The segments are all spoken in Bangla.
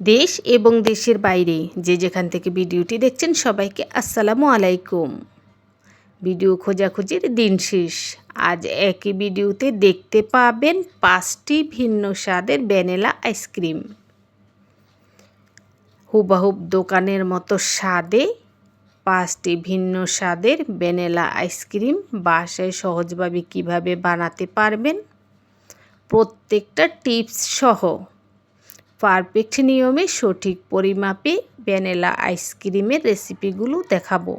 দেশ এবং দেশের বাইরে যে যেখান থেকে ভিডিওটি দেখছেন সবাইকে আসসালামু আলাইকুম। ভিডিও খোঁজাখুঁজির দিন শেষ। আজ একই ভিডিওতে দেখতে পাবেন 5টি ভিন্ন স্বাদের ভ্যানিলা আইসক্রিম। হুবহুব দোকানের মতো স্বাদে 5টি ভিন্ন স্বাদের ভ্যানিলা আইসক্রিম বাসায় সহজভাবে কিভাবে বানাতে পারবেন, প্রত্যেকটা টিপস সহ পারফেক্ট নিয়মে সঠিক পরিমাপে ভ্যানিলা আইসক্রিমের রেসিপিগুলো দেখাবো।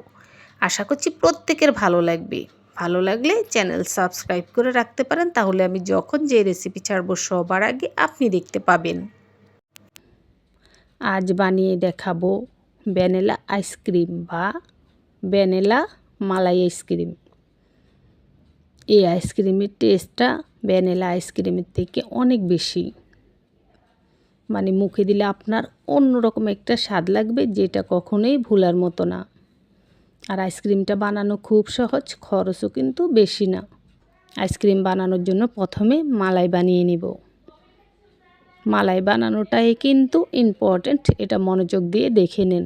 আশা করছি প্রত্যেকের ভালো লাগবে। ভালো লাগলে চ্যানেল সাবস্ক্রাইব করে রাখতে পারেন, তাহলে আমি যখন যে রেসিপি ছাড়বো সবার আগে আপনি দেখতে পাবেন। আজ বানিয়ে দেখাবো ভ্যানিলা আইসক্রিম বা ভ্যানিলা মালাই আইসক্রিম। এই আইসক্রিমের টেস্টটা ভ্যানিলা আইসক্রিমের থেকে অনেক বেশি, মানে মুখে দিলে আপনার অন্যরকম একটা স্বাদ লাগবে, যেটা কখনোই ভুলার মতো না। আর আইসক্রিমটা বানানো খুব সহজ, খরচও কিন্তু বেশি না। আইসক্রিম বানানোর জন্য প্রথমে মালাই বানিয়ে নিব। মালাই বানানোটাই কিন্তু ইম্পর্ট্যান্ট, এটা মনোযোগ দিয়ে দেখে নেন।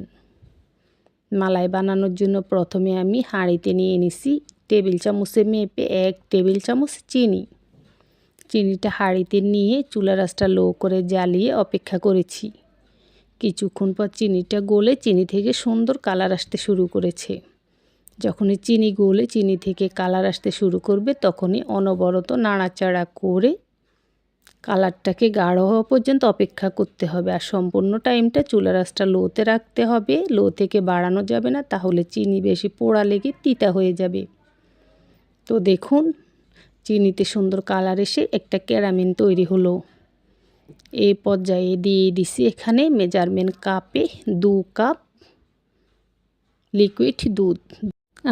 মালাই বানানোর জন্য প্রথমে আমি হাঁড়িতে নিয়ে নিছি টেবিল চামচে মেপে 1 টেবিল চামচ চিনি। চিনিটা হাঁড়িতে নিয়ে চুলার আঁচটা লো করে জ্বালিয়ে অপেক্ষা করেছি। কিছুক্ষণ পর চিনিটা গলে চিনি থেকে সুন্দর কালার আসতে শুরু করেছে। যখনই চিনি গলে চিনি থেকে কালার আসতে শুরু করবে, তখনই অনবরত নাড়াচাড়া করে কালারটাকে গাঢ় হওয়া পর্যন্ত অপেক্ষা করতে হবে। আর সম্পূর্ণ টাইমটা চুলার আঁচটা লোতে রাখতে হবে, লো থেকে বাড়ানো যাবে না, তাহলে চিনি বেশি পোড়া লেগে তিতা হয়ে যাবে। তো দেখুন, চিনিতে সুন্দর কালার এসে একটা ক্যারামেল তৈরি হলো। এই পর্যায়ে দিয়ে দিছি এখানে মেজারমেন্ট কাপে 2 কাপ লিকুইড দুধ।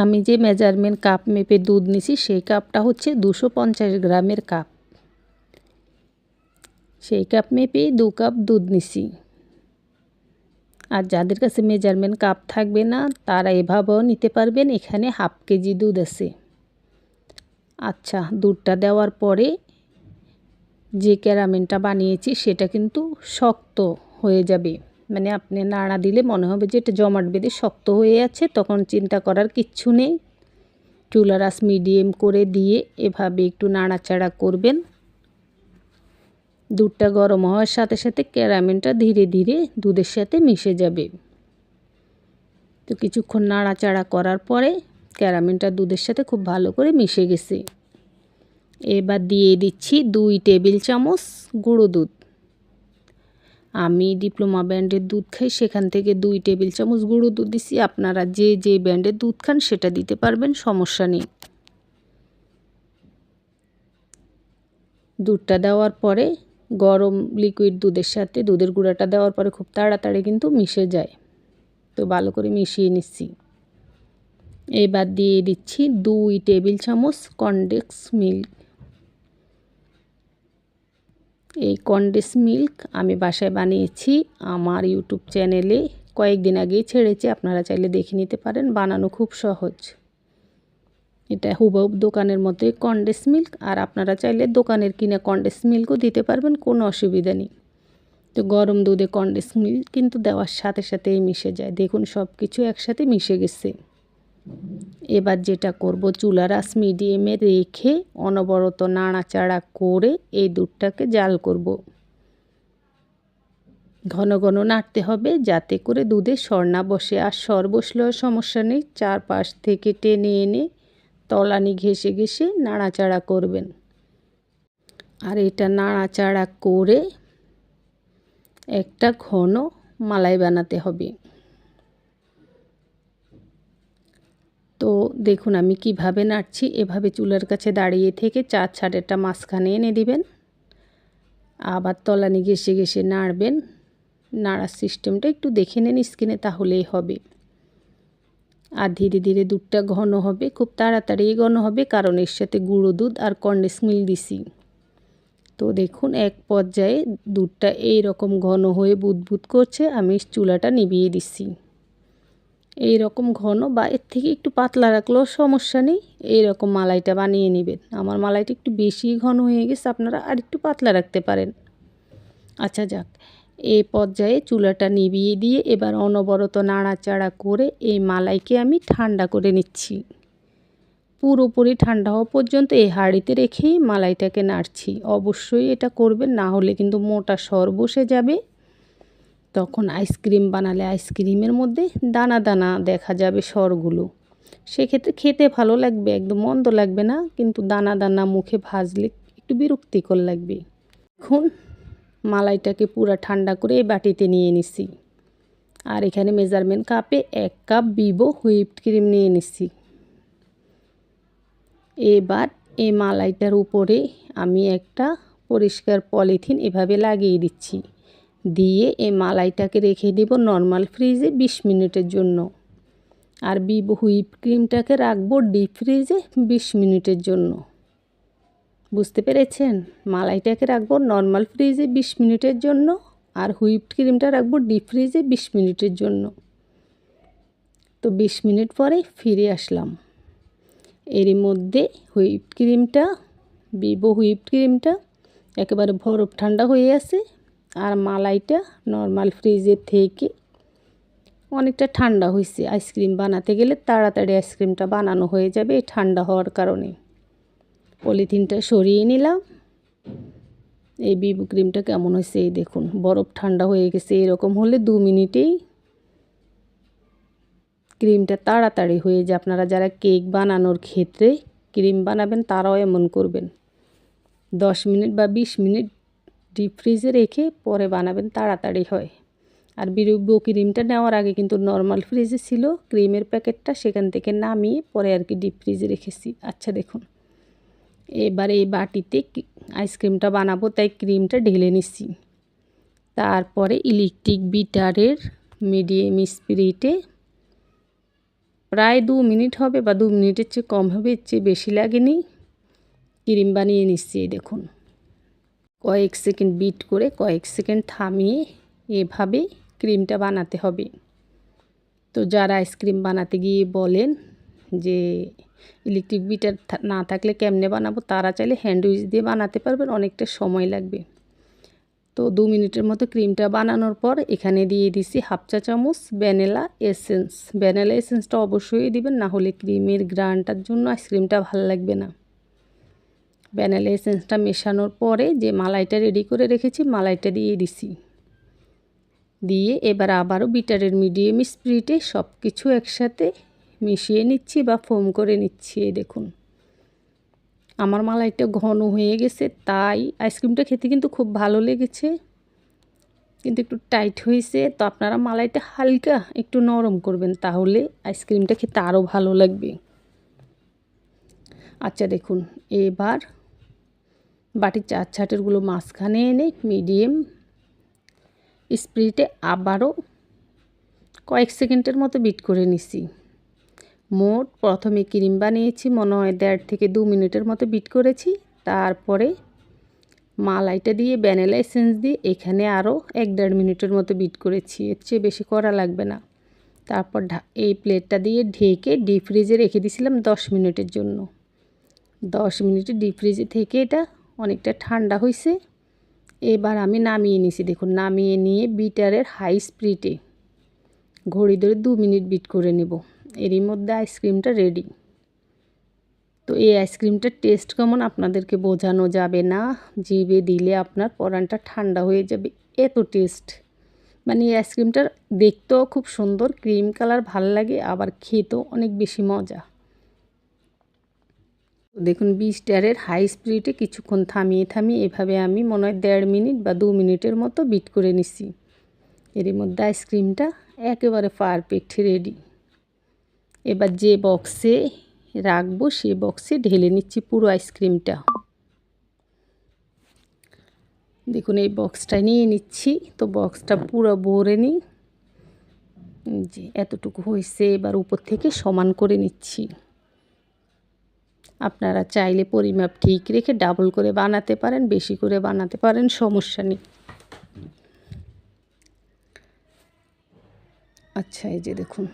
আমি যে মেজারমেন্ট কাপ মেপে দুধ নিছি সেই কাপটা হচ্ছে 250 গ্রামের কাপ। সেই কাপ মেপেই 2 কাপ দুধ নিছি। আর যাদের কাছে মেজারমেন্ট কাপ থাকবে না, তারা এভাবেও নিতে পারবেন। এখানে হাফ কেজি দুধ আছে। আচ্ছা, দুধটা দেওয়ার পরে যে ক্যারামেলটা বানিয়েছি সেটা কিন্তু শক্ত হয়ে যাবে, মানে আপনি নাড়া দিলে মনে হবে যে এটা জমাট বেঁধে শক্ত হয়ে আছে। তখন চিন্তা করার কিচ্ছু নেই। চুলার আঁচ মিডিয়াম করে দিয়ে এভাবে একটু নাড়াচাড়া করবেন। দুধটা গরম হওয়ার সাথে সাথে ক্যারামেলটা ধীরে ধীরে দুধের সাথে মিশে যাবে। তো কিছুক্ষণ নাড়াচাড়া করার পরে ক্যারামেলটা দুধের সাথে খুব ভালো করে মিশে গেছে। এবার দিয়ে দিচ্ছি 2 টেবিল চামচ গুঁড়ো দুধ। আমি ডিপ্লোমা ব্র্যান্ডের দুধ খাই, সেখান থেকে 2 টেবিল চামচ গুঁড়ো দুধ দিছি। আপনারা যে ব্র্যান্ডের দুধ খান সেটা দিতে পারবেন, সমস্যা নেই। দুধটা দেওয়ার পরে গরম লিকুইড দুধের সাথে দুধের গুঁড়াটা দেওয়ার পরে খুব তাড়াতাড়ি কিন্তু মিশে যায়। তো ভালো করে মিশিয়ে নিচ্ছি। এবার দিয়ে দিচ্ছি 2 টেবিল চামচ কনডেন্স মিল্ক। এই কনডেন্স মিল্ক আমি বাসায় বানিয়েছি, আমার ইউটিউব চ্যানেলে কয়েকদিন আগেই ছেড়েছি, আপনারা চাইলে দেখে নিতে পারেন। বানানো খুব সহজ। এটা হুবহুব দোকানের মতোই কনডেন্স মিল্ক, আর আপনারা চাইলে দোকানের কিনা কনডেন্স মিল্কও দিতে পারবেন, কোনো অসুবিধা নেই। তো গরম দুধে কনডেন্স মিল্ক কিন্তু দেওয়ার সাথে সাথেই মিশে যায়। দেখুন, সব কিছু একসাথে মিশে গেছে। এবার যেটা করব, চুলার আঁচ মিডিয়ামে রেখে অনবরত নাড়াচাড়া করে এই দুধটাকে জাল করব। ঘন ঘন নাড়তে হবে, যাতে করে দুধে সর না বসে। আর সর বসলেও সমস্যা নেই, চারপাশ থেকে টেনে এনে তলানি ঘেঁষে ঘেঁষে নাড়াচাড়া করবেন। আর এটা নাড়াচাড়া করে একটা ঘন মালাই বানাতে হবে। তো দেখুন আমি কিভাবে নাড়ছি। এভাবে চুলার কাছে দাঁড়িয়ে থেকে 4 ছাড়েরটা মাঝখানে এনে দিবেন, আবার তলানি ঘেঁষে ঘেঁষে নাড়বেন। নাড়ার সিস্টেমটা একটু দেখে নেন স্ক্রিনে, তাহলেই হবে। আর ধীরে ধীরে দুধটা ঘন হবে, খুব তাড়াতাড়ি ঘন হবে, কারণ এর সাথে গুঁড়ো দুধ আর কনডেন্স মিল্ক দিছি। তো দেখুন এক পর্যায়ে দুধটা এই রকম ঘন হয়ে বুদবুদ করছে। আমি চুলাটা নিভিয়ে দিচ্ছি। এই রকম ঘন বা এর থেকে একটু পাতলা রাখলেও সমস্যা নেই। এই রকম মালাইটা বানিয়ে নেবেন। আমার মালাইটা একটু বেশি ঘন হয়ে গেছে, আপনারা আর একটু পাতলা রাখতে পারেন। আচ্ছা যাক, এই পর্যায়ে চুলাটা নিভিয়ে দিয়ে এবার অনবরত নাড়াচাড়া করে এই মালাইকে আমি ঠান্ডা করে নিচ্ছি। পুরোপুরি ঠান্ডা হওয়া পর্যন্ত এই হাঁড়িতে রেখেই মালাইটাকে নাড়ছি। অবশ্যই এটা করবেন, না হলে কিন্তু মোটা সর বসে যাবে। তখন আইসক্রিম বানালে আইসক্রিমের মধ্যে দানা দানা দেখা যাবে সরগুলো। সেক্ষেত্রে খেতে ভালো লাগবে, একদম মন্দ লাগবে না, কিন্তু দানা দানা মুখে ভাজলে একটু বিরক্তিকর লাগবে। এখন মালাইটাকে পুরো ঠান্ডা করে এই বাটিতে নিয়ে নিছি। আর এখানে মেজারমেন্ট কাপে 1 কাপ ভিভো হুইপড ক্রিম নিয়ে নিছি। এবার এই মালাইটার উপরে আমি একটা পরিষ্কার পলিথিন এভাবে লাগিয়ে দিচ্ছি। দিয়ে এই মালাইটাকে রেখে দেব নর্মাল ফ্রিজে 20 মিনিটের জন্য। আর ভিভো হুইপ ক্রিমটাকে রাখবো ডিপ ফ্রিজে 20 মিনিটের জন্য। বুঝতে পেরেছেন? মালাইটাকে রাখবো নর্মাল ফ্রিজে 20 মিনিটের জন্য, আর হুইপড ক্রিমটা রাখবো ডিপ ফ্রিজে 20 মিনিটের জন্য। তো 20 মিনিট পরে ফিরে আসলাম। এরই মধ্যে হুইপড ক্রিমটা, ভিভো হুইপড ক্রিমটা একেবারে বরফ ঠান্ডা হয়ে আছে, আর মালাইটা নর্মাল ফ্রিজের থেকে অনেকটা ঠান্ডা হয়েছে। আইসক্রিম বানাতে গেলে তাড়াতাড়ি আইসক্রিমটা বানানো হয়ে যাবে এই ঠান্ডা হওয়ার কারণে। পলিথিনটা সরিয়ে নিলাম। এই ভিভো ক্রিমটা কেমন হয়েছে এই দেখুন, বরফ ঠান্ডা হয়ে গেছে। এরকম হলে 2 মিনিটেই ক্রিমটা তাড়াতাড়ি হয়ে যায়। আপনারা যারা কেক বানানোর ক্ষেত্রে ক্রিম বানাবেন তারাও এমন করবেন। 10 মিনিট বা 20 মিনিট ডিপ ফ্রিজে রেখে পরে বানাবেন, তাড়াতাড়ি হয়। আর ভিভো ক্রিমটা নেওয়ার আগে কিন্তু নর্মাল ফ্রিজে ছিল ক্রিমের প্যাকেটটা, সেখান থেকে নামিয়ে পরে আর কি ডিপ ফ্রিজে রেখেছি। আচ্ছা দেখুন, এবার এই বাটিতে আইসক্রিমটা বানাবো, তাই ক্রিমটা ঢেলে নিচ্ছি। তারপরে ইলেকট্রিক বিটারের মিডিয়াম স্পিডে প্রায় 2 মিনিট হবে, বা 2 মিনিটের চেয়ে কম হবে, এর চেয়ে বেশি লাগেনি, ক্রিম বানিয়ে নিচ্ছি। এই দেখুন, কয়েক সেকেন্ড বিট করে কয়েক সেকেন্ড থামিয়ে এভাবে ক্রিমটা বানাতে হবে। তো যারা আইসক্রিম বানাতে গিয়ে বলেন যে ইলেকট্রিক বিটার না থাকলে কেমনে বানাবো, তারা চাইলে হ্যান্ড উইচ দিয়ে বানাতে পারবেন, অনেকটা সময় লাগবে। তো 2 মিনিটের মতো ক্রিমটা বানানোর পর এখানে দিয়ে দিছি 1/2 চা চামচ ভ্যানিলা এসেন্স। ভ্যানিলা এসেন্সটা অবশ্যই দিবেন, না হলে ক্রিমের গ্রানটার জন্য আইসক্রিমটা ভালো লাগবে না। ভ্যানিলা এসেন্সটা মেশানোর পরে যে মালাইটা রেডি করে রেখেছি মালাইটা দিয়ে দিছি। দিয়ে এবার আবারও বিটারের মিডিয়াম স্পিডে সব কিছু একসাথে মিশিয়ে নিচ্ছি বা ফোম করে নিচ্ছি। এই দেখুন, আমার মালাইটা ঘন হয়ে গেছে, তাই আইসক্রিমটা খেতে কিন্তু খুব ভালো লেগেছে, কিন্তু একটু টাইট হয়েছে। তো আপনারা মালাইটা হালকা একটু নরম করবেন, তাহলে আইসক্রিমটা খেতে আরও ভালো লাগবে। আচ্ছা দেখুন, এবার বাটির 4 ছাটেরগুলো মাঝখানে এনে মিডিয়াম স্পিডে আবারও কয়েক সেকেন্ডের মতো বিট করে নিছি। মোট প্রথমে ক্রিম বানিয়েছি মনে হয় 1.5 থেকে 2 মিনিটের মতো বিট করেছি। তারপরে মালাইটা দিয়ে ভ্যানিলা এসেন্স দিয়ে এখানে আরও 1-1.5 মিনিটের মতো বিট করেছি, এর চেয়ে বেশি করা লাগবে না। তারপর এই প্লেটটা দিয়ে ঢেকে ডিপ ফ্রিজে রেখে দিয়েছিলাম 10 মিনিটের জন্য। 10 মিনিটে ডিপ ফ্রিজে থেকে এটা অনেকটা ঠান্ডা হয়েছে। এবার আমি নামিয়ে নিছি। দেখুন, নামিয়ে নিয়ে বিটারের হাই স্পিডে ঘড়ি ধরে 2 মিনিট বিট করে নেব। এরই মধ্যে আইসক্রিমটা রেডি। তো এই আইসক্রিমটার টেস্ট কেমন আপনাদেরকে বোঝানো যাবে না, জিভে দিলে আপনার পরানটা ঠান্ডা হয়ে যাবে, এত টেস্ট। মানে এই আইসক্রিমটা দেখতেও খুব সুন্দর, ক্রিম কালার ভাল লাগে, আবার খেতেও অনেক বেশি মজা। দেখুন, বিটারের হাই স্পিডে কিছুক্ষণ থামিয়ে এভাবে আমি মনে হয় 1.5 মিনিট বা 2 মিনিটের মতো বিট করে নিছি। এর মধ্যে আইসক্রিমটা একেবারে পারফেক্ট রেডি। এবার যে বক্সে রাখবো সে বক্সে ঢেলে নিচ্ছি পুরো আইসক্রিমটা। দেখুন, এই বক্সটা নিয়ে নিচ্ছি। তো বক্সটা পুরো ভরে নিই, যে এতটুকু হয়েছে। এবার উপর থেকে সমান করে নিচ্ছি। আপনারা চাইলে পরিমাপ ঠিক রেখে ডাবল করে বানাতে পারেন, বেশি করে বানাতে পারেন, সমস্যা নেই। আচ্ছা, এই যে দেখুন,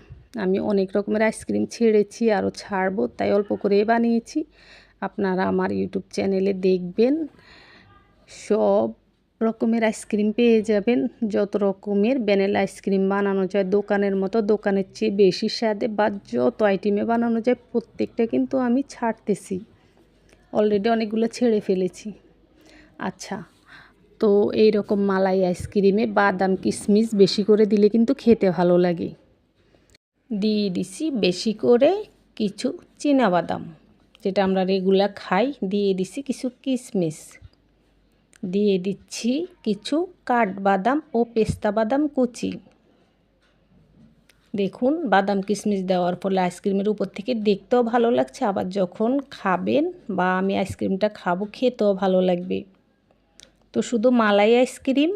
আমি অনেক রকমের আইসক্রিম ছেড়েছি, আরও ছাড়বো, তাই অল্প করে বানিয়েছি। আপনারা আমার ইউটিউব চ্যানেলে দেখবেন, সব রকমের আইসক্রিম পেয়ে যাবেন। যত রকমের ভ্যানিলা আইসক্রিম বানানো যায় দোকানের মতো, দোকানের চেয়ে বেশি স্বাদে বা যত আইটেমে বানানো যায় প্রত্যেকটা কিন্তু আমি ছাড়তেছি। অলরেডি অনেকগুলো ছেড়ে ফেলেছি। আচ্ছা, তো এই রকম মালাই আইসক্রিমে বাদাম কিশমিশ বেশি করে দিলে কিন্তু খেতে ভালো লাগে। দিয়ে দিছি বেশি করে কিছু চীনাবাদাম, যেটা আমরা রেগুলার খাই। দিয়ে দিছি কিছু কিশমিশ, দিয়ে দিচ্ছি কিছু কাঠবাদাম ও পেস্তা বাদাম কুচি। দেখুন, বাদাম কিশমিশ দেওয়ার ফলে আইসক্রিমের উপর থেকে দেখতেও ভালো লাগছে, আবার যখন খাবেন বা আমি আইসক্রিমটা খাবো খেতেও ভালো লাগবে। তো শুধু মালাই আইসক্রিম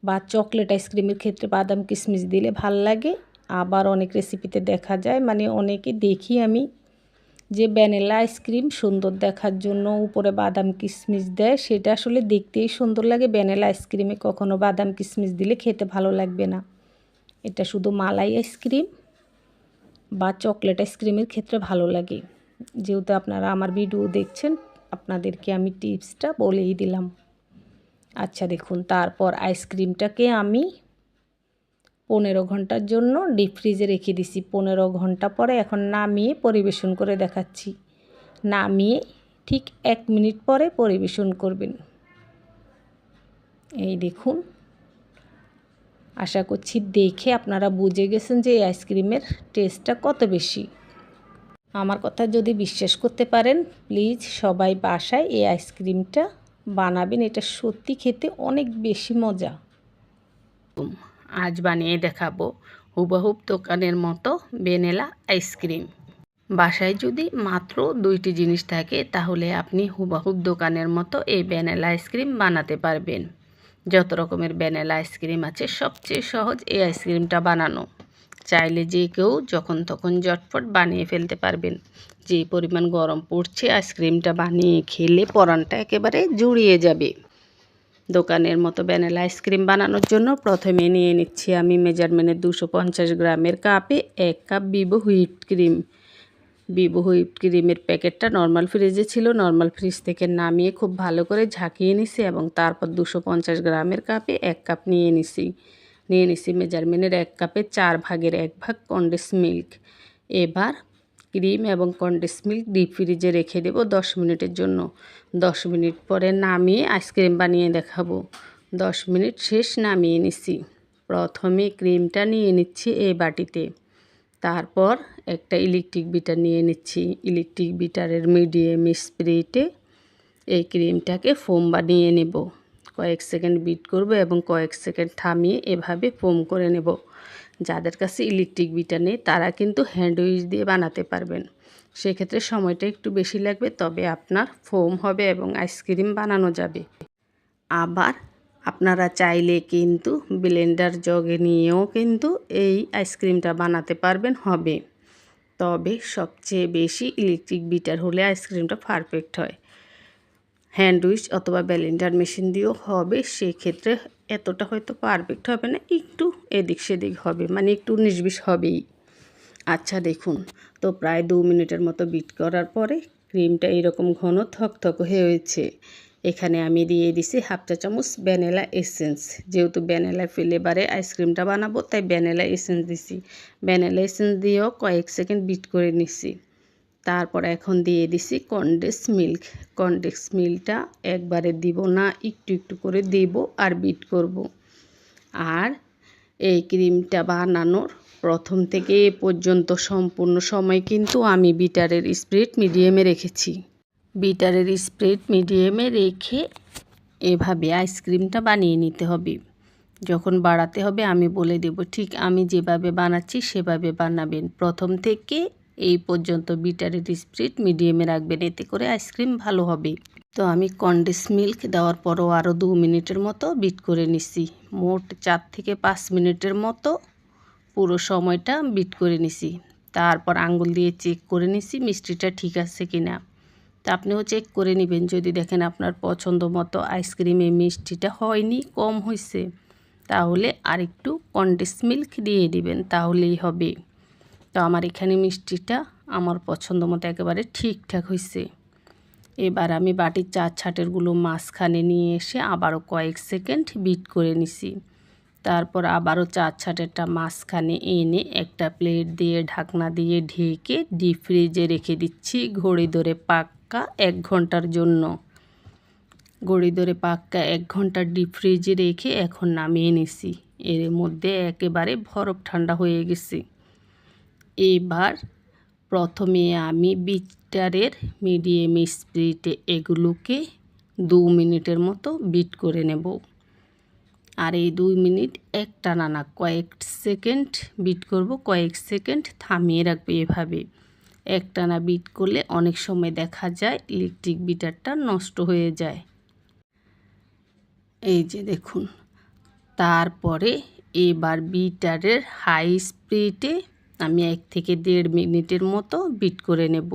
বা চকলেট আইসক্রিমের ক্ষেত্রে বাদাম কিশমিশ দিলে ভাল লাগে। আবার অনেক রেসিপিতে দেখা যায়, মানে অনেকে দেখি আমি, যে ভ্যানিলা আইসক্রিম সুন্দর দেখার জন্য উপরে বাদাম কিশমিশ দেয়। সেটা আসলে দেখতেই সুন্দর লাগে, ভ্যানিলা আইসক্রিমে কখনো বাদাম কিশমিশ দিলে খেতে ভালো লাগবে না। এটা শুধু মালাই আইসক্রিম বা চকলেট আইসক্রিমের ক্ষেত্রে ভালো লাগে। যেহেতু আপনারা আমার ভিডিও দেখছেন, আপনাদেরকে আমি টিপসটা বলেই দিলাম। আচ্ছা দেখুন, তারপর আইসক্রিমটাকে আমি 15 ঘন্টার জন্য ডিপ ফ্রিজে রেখে দিছি। 15 ঘন্টা পরে এখন নামিয়ে পরিবেশন করে দেখাচ্ছি। নামিয়ে ঠিক 1 মিনিট পরে পরিবেশন করবেন। এই দেখুন, আশা করছি দেখে আপনারা বুঝে গেছেন যে এই আইসক্রিমের টেস্টটা কত বেশি। আমার কথা যদি বিশ্বাস করতে পারেন, প্লিজ সবাই বাসায় এই আইসক্রিমটা বানাবেন। এটা সত্যি খেতে অনেক বেশি মজা। আজ বানিয়ে দেখাবো হুবহুব দোকানের মতো ভ্যানিলা আইসক্রিম। বাসায় যদি মাত্র 2টি জিনিস থাকে তাহলে আপনি হুবহুব দোকানের মতো এই ভ্যানিলা আইসক্রিম বানাতে পারবেন। যত রকমের ভ্যানিলা আইসক্রিম আছে সবচেয়ে সহজ এই আইসক্রিমটা বানানো। চাইলে যে কেউ যখন তখন ঝটপট বানিয়ে ফেলতে পারবেন। যে পরিমাণ গরম পড়ছে, আইসক্রিমটা বানিয়ে খেলে পরানটা একেবারে জুড়িয়ে যাবে। দোকানের মতো ভ্যানিলা আইসক্রিম বানানোর জন্য প্রথমে নিয়ে নিচ্ছি আমি মেজারমেন্টের 250 গ্রামের কাপে 1 cup Vivo whip cream. Vivo whip ক্রিমের প্যাকেটটা নর্মাল ফ্রিজে ছিল, নর্মাল ফ্রিজ থেকে নামিয়ে খুব ভালো করে ঝাঁকিয়ে নিছি এবং তারপর 250 গ্রামের কাপে 1 কাপ নিয়ে নিছি মেজারমেন্টের 1 কাপে 4 ভাগের 1 ভাগ কনডেন্স মিল্ক। এবার ক্রিম এবং কনডেন্স মিল্ক ডিপ ফ্রিজে রেখে দেব 10 মিনিটের জন্য। 10 মিনিট পরে নামিয়ে আইসক্রিম বানিয়ে দেখাবো। 10 মিনিট শেষ, নামিয়ে নিছি। প্রথমে ক্রিমটা নিয়ে নিচ্ছি এই বাটিতে। তারপর একটা ইলেকট্রিক বিটার নিয়ে নিচ্ছি। ইলেকট্রিক বিটারের মিডিয়াম স্পিডে এই ক্রিমটাকে ফোম বানিয়ে নেব। কয়েক সেকেন্ড বিট করব এবং কয়েক সেকেন্ড থামিয়ে এভাবে ফোম করে নেব। যাদের কাছে ইলেকট্রিক বিটার নেই তারা কিন্তু হ্যান্ড উইচ দিয়ে বানাতে পারবেন। সেক্ষেত্রে সময়টা একটু বেশি লাগবে, তবে আপনার ফোম হবে এবং আইসক্রিম বানানো যাবে। আবার আপনারা চাইলে কিন্তু ব্লেন্ডার জগে নিয়েও কিন্তু এই আইসক্রিমটা বানাতে পারবেন, হবে। তবে সবচেয়ে বেশি ইলেকট্রিক বিটার হলে আইসক্রিমটা পারফেক্ট হয়। হ্যান্ড উইচ অথবা ব্লেন্ডার মেশিন দিয়েও হবে, সেক্ষেত্রে এতটা হয়তো পারফেক্ট হবে না, একটু এদিক সেদিক হবে, মানে একটু 19-20 হবেই। আচ্ছা দেখুন, তো প্রায় 2 মিনিটের মতো বিট করার পরে ক্রিমটা এরকম ঘন থকথক হয়েছে। এখানে আমি দিয়ে দিছি 1/2 চা চামচ ভ্যানিলা এসেন্স। যেহেতু ভ্যানিলা ফ্লেভারে আইসক্রিমটা বানাবো তাই ভ্যানিলা এসেন্স দিছি। ভ্যানিলা এসেন্স দিয়েও কয়েক সেকেন্ড বিট করে নিছি। তারপর এখন দিয়ে দিছি কনডেন্স মিল্ক। কনডেন্স মিল্কটা একবারে দিব না, একটু একটু করে দেব আর বিট করব। আর এই ক্রিমটা বানানোর প্রথম থেকে এ পর্যন্ত সম্পূর্ণ সময় কিন্তু আমি বিটারের স্পিড মিডিয়ামে রেখেছি। বিটারের স্পিড মিডিয়ামে রেখে এভাবে আইসক্রিমটা বানিয়ে নিতে হবে। যখন বাড়াতে হবে আমি বলে দেব, ঠিক আমি যেভাবে বানাচ্ছি সেভাবে বানাবেন। প্রথম থেকে এই পর্যন্ত বিটারের স্পিড মিডিয়ামে রাখবেন, এতে করে আইসক্রিম ভালো হবে। তো আমি কনডেন্স মিল্ক দেওয়ার পরও আরও 2 মিনিটের মতো বিট করে নিছি। মোট 4 থেকে 5 মিনিটের মতো পুরো সময়টা বিট করে নিছি। তারপর আঙ্গুল দিয়ে চেক করে নিছি মিষ্টিটা ঠিক আছে কিনা। তা আপনিও চেক করে নেবেন, যদি দেখেন আপনার পছন্দ মতো আইসক্রিমে মিষ্টিটা হয়নি, কম হয়েছে, তাহলে আরেকটু কনডেন্স মিল্ক দিয়ে দিবেন, তাহলেই হবে। তো আমার এখানে মিষ্টিটা আমার পছন্দ মতো একেবারে ঠিকঠাক হয়েছে। এবার আমি বাটির 4 ছাটেরগুলো মাঝখানে নিয়ে এসে আবারও কয়েক সেকেন্ড বিট করে নিছি। তারপর আবারও 4 ছাটেরটা মাঝখানে এনে একটা প্লেট দিয়ে ঢাকনা দিয়ে ঢেকে ডিপ ফ্রিজে রেখে দিচ্ছি ঘড়ি ধরে পাক্কা 1 ঘন্টার জন্য। ঘড়ি ধরে পাক্কা 1 ঘন্টা ডিপ ফ্রিজে রেখে এখন নামিয়ে নিছি। এর মধ্যে একেবারে বরফ ঠান্ডা হয়ে গেছে। এবার প্রথমে আমি বিটারের মিডিয়াম স্পিডে এগুলোকে 2 মিনিটের মতো বিট করে নেব। আর এই 2 মিনিট একটানা না, কয়েক সেকেন্ড বিট করব, কয়েক সেকেন্ড থামিয়ে রাখবে। এভাবে একটানা বিট করলে অনেক সময় দেখা যায় ইলেকট্রিক বিটারটা নষ্ট হয়ে যায়। এই যে দেখুন। তারপরে এবার বিটারের হাই স্পিডে আমি 1 থেকে 1.5 মিনিটের মতো বিট করে নেব।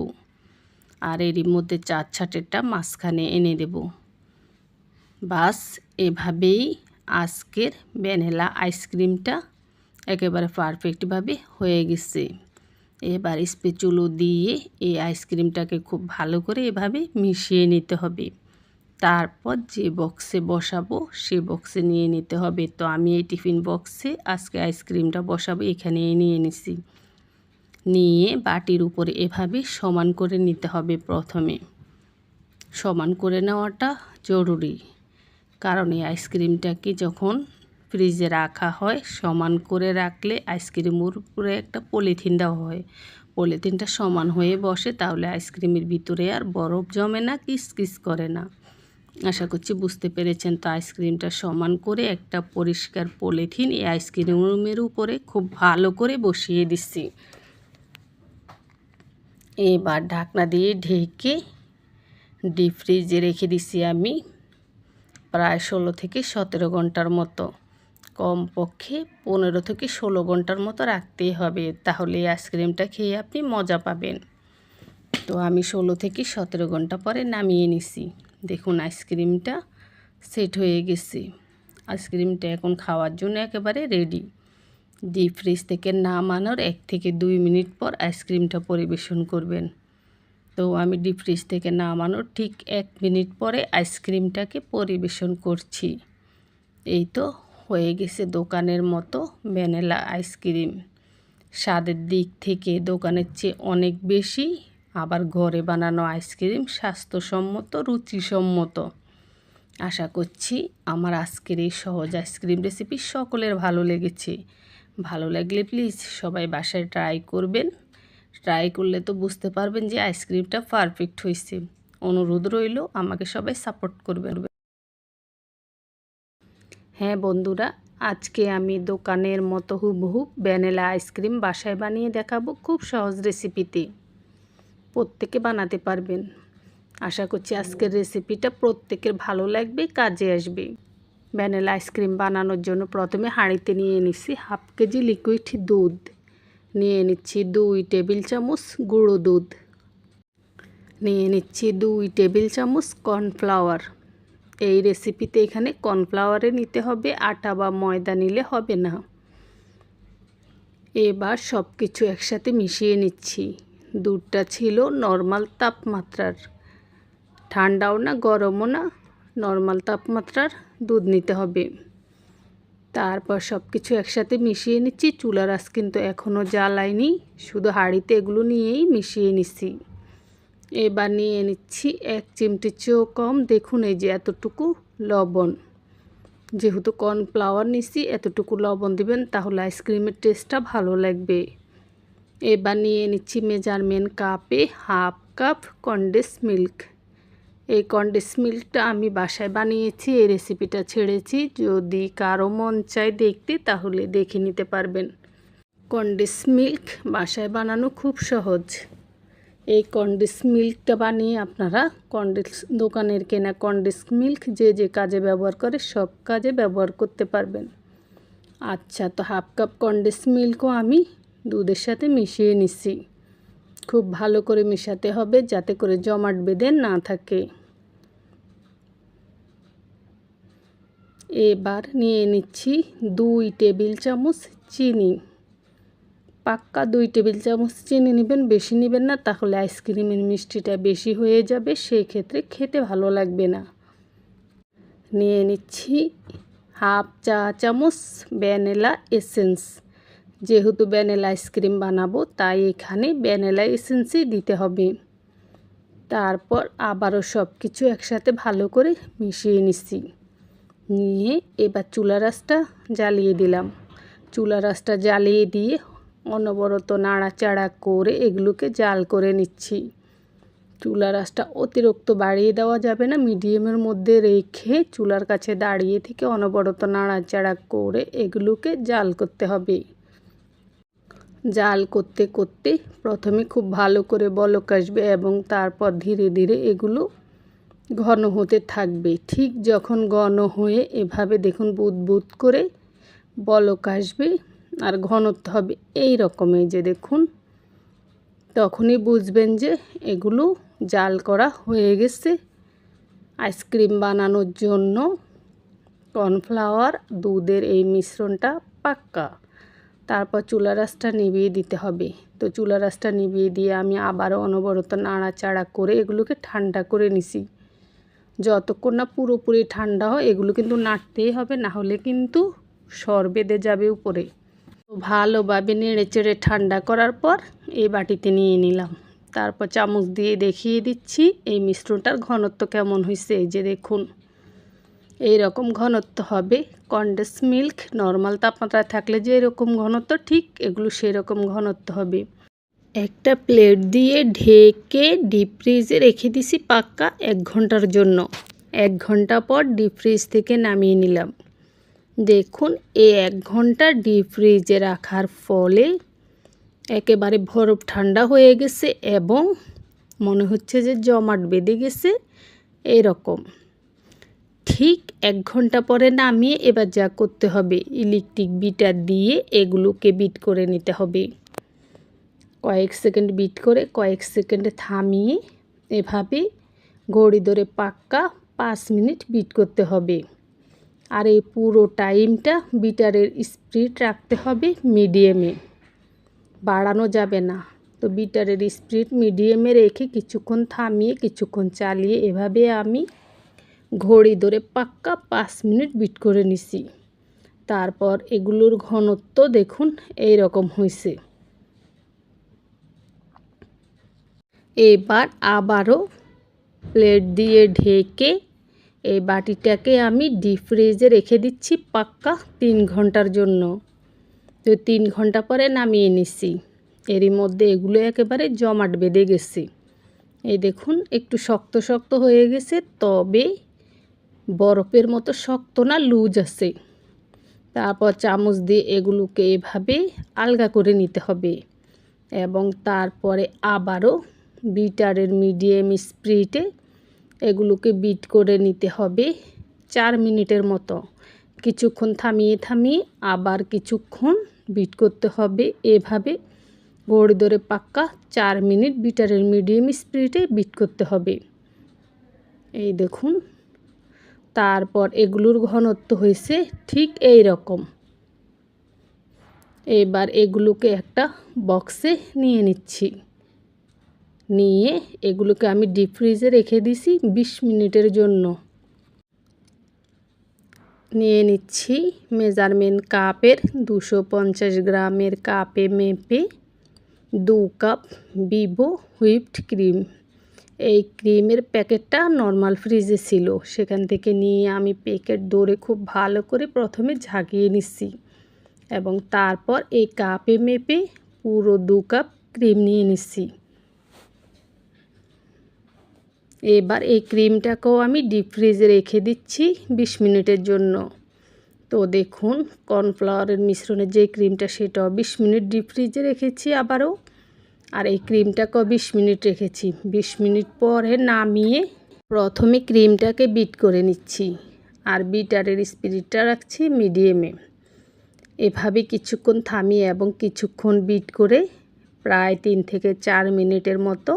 আর এরই মধ্যে 4 ছাটেরটা মাঝখানে এনে দেব। বাস এভাবেই আজকের ভ্যানিলা আইসক্রিমটা একেবারে পারফেক্টভাবে হয়ে গেছে। এবার স্প্যাচুলা দিয়ে এই আইসক্রিমটাকে খুব ভালো করে এভাবে মিশিয়ে নিতে হবে। তারপর যে বক্সে বসাবো সে বক্সে নিয়ে নিতে হবে। তো আমি এই টিফিন বক্সে আজকে আইসক্রিমটা বসাবো, এখানে নিয়ে নিছি। নিয়ে বাটির উপরে এভাবে সমান করে নিতে হবে। প্রথমে সমান করে নেওয়াটা জরুরি, কারণ এই আইসক্রিমটাকে যখন ফ্রিজে রাখা হয় সমান করে রাখলে আইসক্রিমের উপরে একটা পলিথিন দেওয়া হয়, পলিথিনটা সমান হয়ে বসে, তাহলে আইসক্রিমের ভিতরে আর বরফ জমে না, কিসকিস করে না। আশা করছি বুঝতে পেরেছেন। তো আইসক্রিমটা সমান করে একটা পরিষ্কার পলিথিন এই আইসক্রিমের উপরে খুব ভালো করে বসিয়ে দিচ্ছি। এবার ঢাকনা দিয়ে ঢেকে ডিপ ফ্রিজে রেখে দিছি আমি প্রায় 16 থেকে 17 ঘন্টার মতো। কমপক্ষে 15 থেকে 16 ঘন্টার মতো রাখতেই হবে, তাহলে এই আইসক্রিমটা খেয়ে আপনি মজা পাবেন। তো আমি 16 থেকে 17 ঘন্টা পরে নামিয়ে নিছি। দেখুন আইসক্রিমটা সেট হয়ে গেছে। আইসক্রিমটা এখন খাওয়ার জন্য একেবারে রেডি। ডিপ ফ্রিজ থেকে নামানোর 1 থেকে 2 মিনিট পর আইসক্রিমটা পরিবেশন করবেন। তো আমি ডিপ ফ্রিজ থেকে নামানোর ঠিক 1 মিনিট পরে আইসক্রিমটাকে পরিবেশন করছি। এই তো হয়ে গেছে দোকানের মতো ভ্যানিলা আইসক্রিম। স্বাদের দিক থেকে দোকানের চেয়ে অনেক বেশি, আবার ঘরে বানানো আইসক্রিম স্বাস্থ্যসম্মত, রুচিসম্মত। আশা করছি আমার আজকের এই সহজ আইসক্রিম রেসিপি সকলের ভালো লেগেছে। ভালো লাগলে প্লিজ সবাই বাসায় ট্রাই করবেন। ট্রাই করলে তো বুঝতে পারবেন যে আইসক্রিমটা পারফেক্ট হয়েছে। অনুরোধ রইল আমাকে সবাই সাপোর্ট করবেন। হ্যাঁ বন্ধুরা, আজকে আমি দোকানের মতো হুবহু ভ্যানিলা আইসক্রিম বাসায় বানিয়ে দেখাবো খুব সহজ রেসিপিতে। প্রত্যেকে বানাতে পারবেন। আশা করছি আজকের রেসিপিটা প্রত্যেকের ভালো লাগবে, কাজে আসবে। ভ্যানিলা আইসক্রিম বানানোর জন্য প্রথমে হাঁড়িতে নিয়ে নিচ্ছি 1/2 কেজি লিকুইড দুধ, নিয়ে নিচ্ছি 2 টেবিল চামচ গুঁড়ো দুধ, নিয়ে নিচ্ছি 2 টেবিল চামচ কর্নফ্লাওয়ার। এই রেসিপিতে এখানে কর্নফ্লাওয়ারে নিতে হবে, আটা বা ময়দা নিলে হবে না। এবার সব কিছু একসাথে মিশিয়ে নিচ্ছি। দুধটা ছিল নর্মাল তাপমাত্রার, ঠান্ডাও না গরমও না, নর্মাল তাপমাত্রার দুধ নিতে হবে। তারপর সব কিছু একসাথে মিশিয়ে নিচ্ছি। চুলার আঁচ কিন্তু এখনও জ্বালাইনি, শুধু হাঁড়িতে এগুলো নিয়েই মিশিয়ে নিচ্ছি। এবার নিয়ে নিচ্ছি 1 চিমটি চেয়েও কম, দেখুন এই যে এতটুকু লবণ। যেহেতু কর্নফ্লাওয়ার নিচ্ছি এতটুকু লবণ দিবেন, তাহলে আইসক্রিমের টেস্টটা ভালো লাগবে। এবার নিয়ে নিচ্ছি মেজারমেন্ট কাপে 1/2 কাপ কনডেন্স মিল্ক। এই কনডেন্স মিল্কটা আমি বাসায় বানিয়েছি, এই রেসিপিটা ছেড়েছি। যদি কারো মন চায় দেখতে তাহলে দেখে নিতে পারবেন। কনডেন্স মিল্ক বাসায় বানানো খুব সহজ। এই কনডেন্স মিল্কটা বানিয়ে আপনারা দোকানের কেনা কনডেন্স মিল্ক যে যে কাজে ব্যবহার করে সব কাজে ব্যবহার করতে পারবেন। আচ্ছা, তো 1/2 কাপ কনডেন্স মিল্কও আমি দুধের সাথে মিশিয়ে নিচ্ছি। খুব ভালো করে মেশাতে হবে যাতে করে জমাট বেঁধে না থাকে। এবার নিয়ে নিচ্ছি 2 টেবিল চামচ চিনি। পাক্কা 2 টেবিল চামচ চিনি নেবেন, বেশি নেবেন না, তাহলে আইসক্রিমের মিষ্টিটা বেশি হয়ে যাবে, সেই ক্ষেত্রে খেতে ভালো লাগবে না। নিয়ে নিচ্ছি হাফ চা চামচ ভ্যানিলা এসেন্স। যেহেতু ভ্যানিলা আইসক্রিম বানাবো তাই এখানে ভ্যানিলা এসেন্সই দিতে হবে। তারপর আবারও সব কিছু একসাথে ভালো করে মিশিয়ে নিচ্ছি। নিয়ে এবার চুলা রাসটা জ্বালিয়ে দিলাম। চুলা রাসটা জ্বালিয়ে দিয়ে অনবরত নাড়াচাড়া করে এগুলোকে জাল করে নিচ্ছি। চুলা রাসটা অতিরিক্ত বাড়িয়ে দেওয়া যাবে না, মিডিয়ামের মধ্যে রেখে চুলার কাছে দাঁড়িয়ে থেকে অনবরত নাড়াচাড়া করে এগুলোকে জাল করতে হবে। জাল করতে করতে প্রথমে খুব ভালো করে বলক আসবে এবং তারপর ধীরে ধীরে এগুলো ঘন হতে থাকবে। ঠিক যখন ঘন হয়ে এভাবে দেখুন বুদবুদ করে বলক আসবে আর ঘনত্ব হবে এই রকমের, যে দেখুন তখনই বুঝবেন যে এগুলো জাল করা হয়ে গেছে। আইসক্রিম বানানোর জন্য কর্নফ্লাওয়ার দুধের এই মিশ্রণটা পাক্কা। তারপর চুলা রাসটা নিভিয়ে দিতে হবে। তো চুলা রাসটা নিভিয়ে দিয়ে আমি আবারও অনবরত নাড়াচাড়া করে এগুলোকে ঠান্ডা করে নিছি। যতক্ষণ না পুরোপুরি ঠান্ডা হয় এগুলো কিন্তু নাড়তেই হবে, না হলে কিন্তু সর বেঁধে যাবে উপরে। তো ভালোভাবে নেড়েচেড়ে ঠান্ডা করার পর এই বাটিতে নিয়ে নিলাম। তারপর চামচ দিয়ে দেখিয়ে দিচ্ছি এই মিশ্রণটার ঘনত্ব কেমন হয়েছে। এই যে দেখুন এই রকম ঘনত্ব হবে। কনডেন্স মিল্ক নর্মাল তাপমাত্রায় থাকলে যে এরকম ঘনত্ব, ঠিক এগুলো সেরকম ঘনত্ব হবে। একটা প্লেট দিয়ে ঢেকে ডিপ ফ্রিজে রেখে দিছি পাক্কা 1 ঘন্টার জন্য। 1 ঘন্টা পর ডিপ ফ্রিজ থেকে নামিয়ে নিলাম। দেখুন এই 1 ঘন্টা ডিপ ফ্রিজে রাখার ফলে একেবারে বরফ ঠান্ডা হয়ে গেছে এবং মনে হচ্ছে যে জমাট বেঁধে গেছে এরকম। ঠিক 1 ঘন্টা পরে নামিয়ে এবার যা করতে হবে, ইলেকট্রিক বিটার দিয়ে এগুলোকে বিট করে নিতে হবে। কয়েক সেকেন্ড বিট করে কয়েক সেকেন্ডে থামিয়ে এভাবে ঘড়ি ধরে পাক্কা 5 মিনিট বিট করতে হবে। আর এই পুরো টাইমটা বিটারের স্পিড রাখতে হবে মিডিয়ামে, বাড়ানো যাবে না। তো বিটারের স্পিড মিডিয়ামে রেখে কিছুক্ষণ থামিয়ে কিছুক্ষণ চালিয়ে এভাবে আমি ঘড়ি ধরে পাক্কা 5 মিনিট বিট করে নিছি। তারপর এগুলোর ঘনত্ব দেখুন এই রকম হয়েছে। এবার আবারও প্লেট দিয়ে ঢেকে এই বাটিটাকে আমি ডিপ ফ্রিজে রেখে দিচ্ছি পাক্কা 3 ঘন্টার জন্য। তো 3 ঘন্টা পরে নামিয়ে নিচ্ছি। এরই মধ্যে এগুলো একেবারে জমাট বেঁধে গেছে। এই দেখুন একটু শক্ত শক্ত হয়ে গেছে, তবে বরফের মতো শক্ত না, লুজ আছে। তারপর চামচ দিয়ে এগুলোকে এভাবে আলগা করে নিতে হবে এবং তারপরে আবারও বিটারের মিডিয়াম স্পিডে এগুলোকে বিট করে নিতে হবে 4 মিনিটের মতো। কিছুক্ষণ থামিয়ে থামিয়ে আবার কিছুক্ষণ বিট করতে হবে। এভাবে ঘড়ি ধরে পাক্কা 4 মিনিট বিটারের মিডিয়াম স্পিডে বিট করতে হবে। এই দেখুন তারপর এগুলোর ঘনত্ব হয়েছে ঠিক এই রকম। এবার এগুলোকে একটা বক্সে নিয়ে নিচ্ছি। নিয়ে এগুলোকে আমি ডিপ ফ্রিজে রেখে দিছি 20 মিনিটের জন্য। নিয়ে নিচ্ছি মেজারমেন্ট কাপের 250 গ্রামের কাপে মেপে 2 কাপ ভিভো হুইপড ক্রিম। এই ক্রিমের প্যাকেটটা নর্মাল ফ্রিজে ছিল, সেখান থেকে নিয়ে আমি প্যাকেট ধরে খুব ভালো করে প্রথমে ঝাঁকিয়ে নিচ্ছি এবং তারপর এই কাপে মেপে পুরো 2 কাপ ক্রিম নিয়ে নিচ্ছি। এবার এই ক্রিমটাকেও আমি ডিপ ফ্রিজে রেখে দিচ্ছি 20 মিনিটের জন্য। তো দেখুন কর্নফ্লাওয়ারের মিশ্রণের যে ক্রিমটা সেটাও 20 মিনিট ডিপ ফ্রিজে রেখেছি আবারও, আর এই ক্রিমটাকেও 20 মিনিট রেখেছি। 20 মিনিট পরে নামিয়ে প্রথমে ক্রিমটাকে বিট করে নিচ্ছি আর বিটারের স্পিডটা রাখছি মিডিয়ামে। এভাবে কিছুক্ষণ থামিয়ে এবং কিছুক্ষণ বিট করে প্রায় 3 থেকে 4 মিনিটের মতো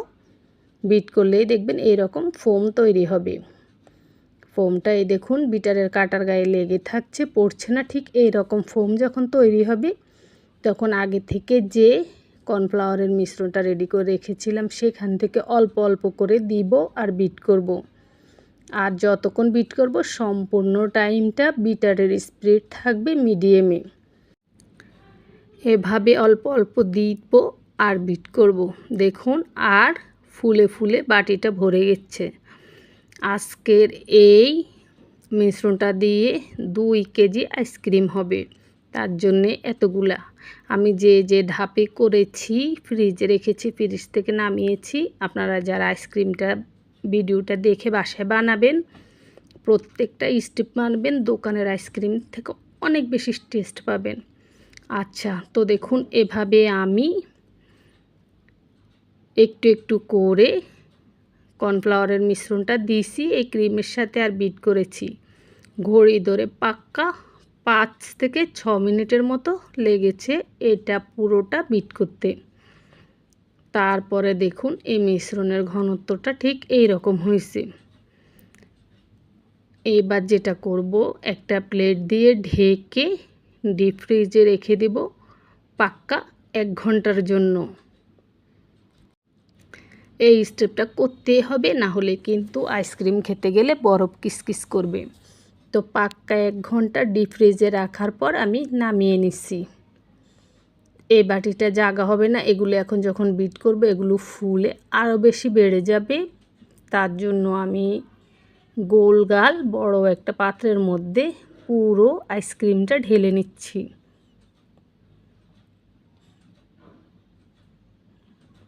বিট করলেই দেখবেন এরকম ফোম তৈরি হবে। ফোমটা এই দেখুন বিটারের কাটার গায়ে লেগে থাকছে, পড়ছে না, ঠিক এই রকম ফোম যখন তৈরি হবে তখন আগে থেকে যে কর্নফ্লাওয়ারের মিশ্রণটা রেডি করে রেখেছিলাম সেখান থেকে অল্প অল্প করে দিব আর বিট করব। আর যতক্ষণ বিট করব সম্পূর্ণ টাইমটা বিটারের স্পিড থাকবে মিডিয়ামে। এভাবে অল্প অল্প দিব আর বিট করব। দেখুন আর ফুলে ফুলে বাটিটা ভরে গেছে। আজকের এই মিশ্রণটা দিয়ে 2 কেজি আইসক্রিম হবে। তার জন্যে এতগুলা আমি যে ধাপে করেছি ফ্রিজে রেখেছি, ফ্রিজ থেকে নামিয়েছি। আপনারা যারা আইসক্রিমটা ভিডিওটা দেখে বাসায় বানাবেন প্রত্যেকটা স্টেপ মানবেন, দোকানের আইসক্রিম থেকে অনেক বেশি টেস্ট পাবেন। আচ্ছা, তো দেখুন এভাবে আমি একটু একটু করে কর্নফ্লাওয়ারের মিশ্রণটা দিয়েছি এই ক্রিমের সাথে আর বিট করেছি। ঘড়ি ধরে পাক্কা 5 থেকে 6 মিনিটের মতো লেগেছে এটা পুরোটা বিট করতে। তারপরে দেখুন এই মিশ্রণের ঘনত্বটা ঠিক এই রকম হয়েছে। এবার যেটা করব, একটা প্লেট দিয়ে ঢেকে ডিপ ফ্রিজে রেখে দেব পাক্কা 1 ঘন্টার জন্য। এই স্টেপটা করতেই হবে, না হলে কিন্তু আইসক্রিম খেতে গেলে বরফ কিসকিস করবে। তো পাক্কা 1 ঘন্টা ডিপ ফ্রিজে রাখার পর আমি নামিয়ে নিচ্ছি। এই বাটিটা জায়গা হবে না, এগুলো এখন যখন বিট করবে এগুলো ফুলে আরও বেশি বেড়ে যাবে। তার জন্য আমি গোলগাল বড় একটা পাত্রের মধ্যে পুরো আইসক্রিমটা ঢেলে নিচ্ছি।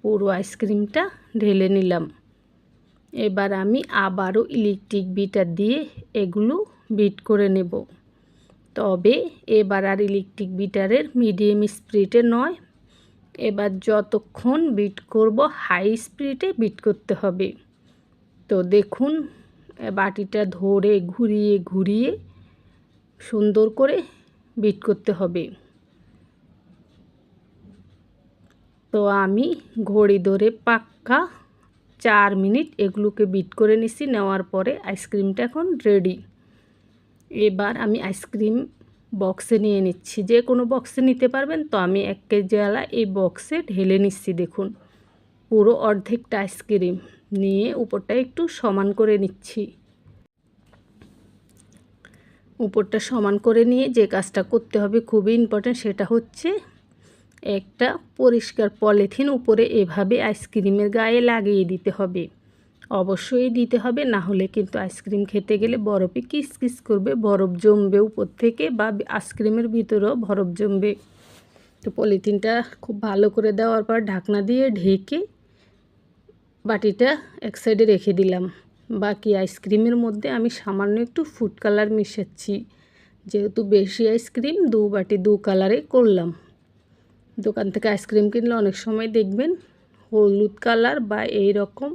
পুরো আইসক্রিমটা ঢেলে নিলাম। এবার আমি আবারও ইলেকট্রিক বিটার দিয়ে এগুলো বিট করে নেব। তবে এবার আর ইলেকট্রিক বিটারের মিডিয়াম স্পিডে নয়, এবার যতক্ষণ বিট করব হাই স্পিডে বিট করতে হবে। তো দেখুন বাটিটা ধরে ঘুরিয়ে ঘুরিয়ে সুন্দর করে বিট করতে হবে। তো আমি ঘড়ি ধরে পাক্কা 4 মিনিট এগুলোকে বিট করে নিছি। নেওয়ার পরে আইসক্রিমটা এখন রেডি। এবার আমি আইসক্রিম বক্সে নিয়ে নিচ্ছি, যে কোনো বক্সে নিতে পারবেন। তো আমি 1 কেজি আলা এই বক্সে ঢেলে নিচ্ছি। দেখুন পুরো অর্ধেকটা আইসক্রিম নিয়ে উপরটা একটু সমান করে নিচ্ছি। উপরটা সমান করে নিয়ে যে কাজটা করতে হবে খুবই ইম্পর্ট্যান্ট, সেটা হচ্ছে একটা পরিষ্কার পলিথিন উপরে এভাবে আইসক্রিমের গায়ে লাগিয়ে দিতে হবে। অবশ্যই দিতে হবে, না হলে কিন্তু আইসক্রিম খেতে গেলে বরফে কিসকিস করবে, বরফ জমবে উপর থেকে, বা আইসক্রিমের ভিতরেও বরফ জমবে। তো পলিথিনটা খুব ভালো করে দেওয়ার পর ঢাকনা দিয়ে ঢেকে বাটিটা এক সাইডে রেখে দিলাম। বাকি আইসক্রিমের মধ্যে আমি সামান্য একটু ফুড কালার মিশাচ্ছি, যেহেতু বেশি আইসক্রিম 2 বাটি 2 কালারে করলাম। দোকান থেকে আইসক্রিম কিনলে অনেক সময় দেখবেন হলুদ কালার বা এই রকম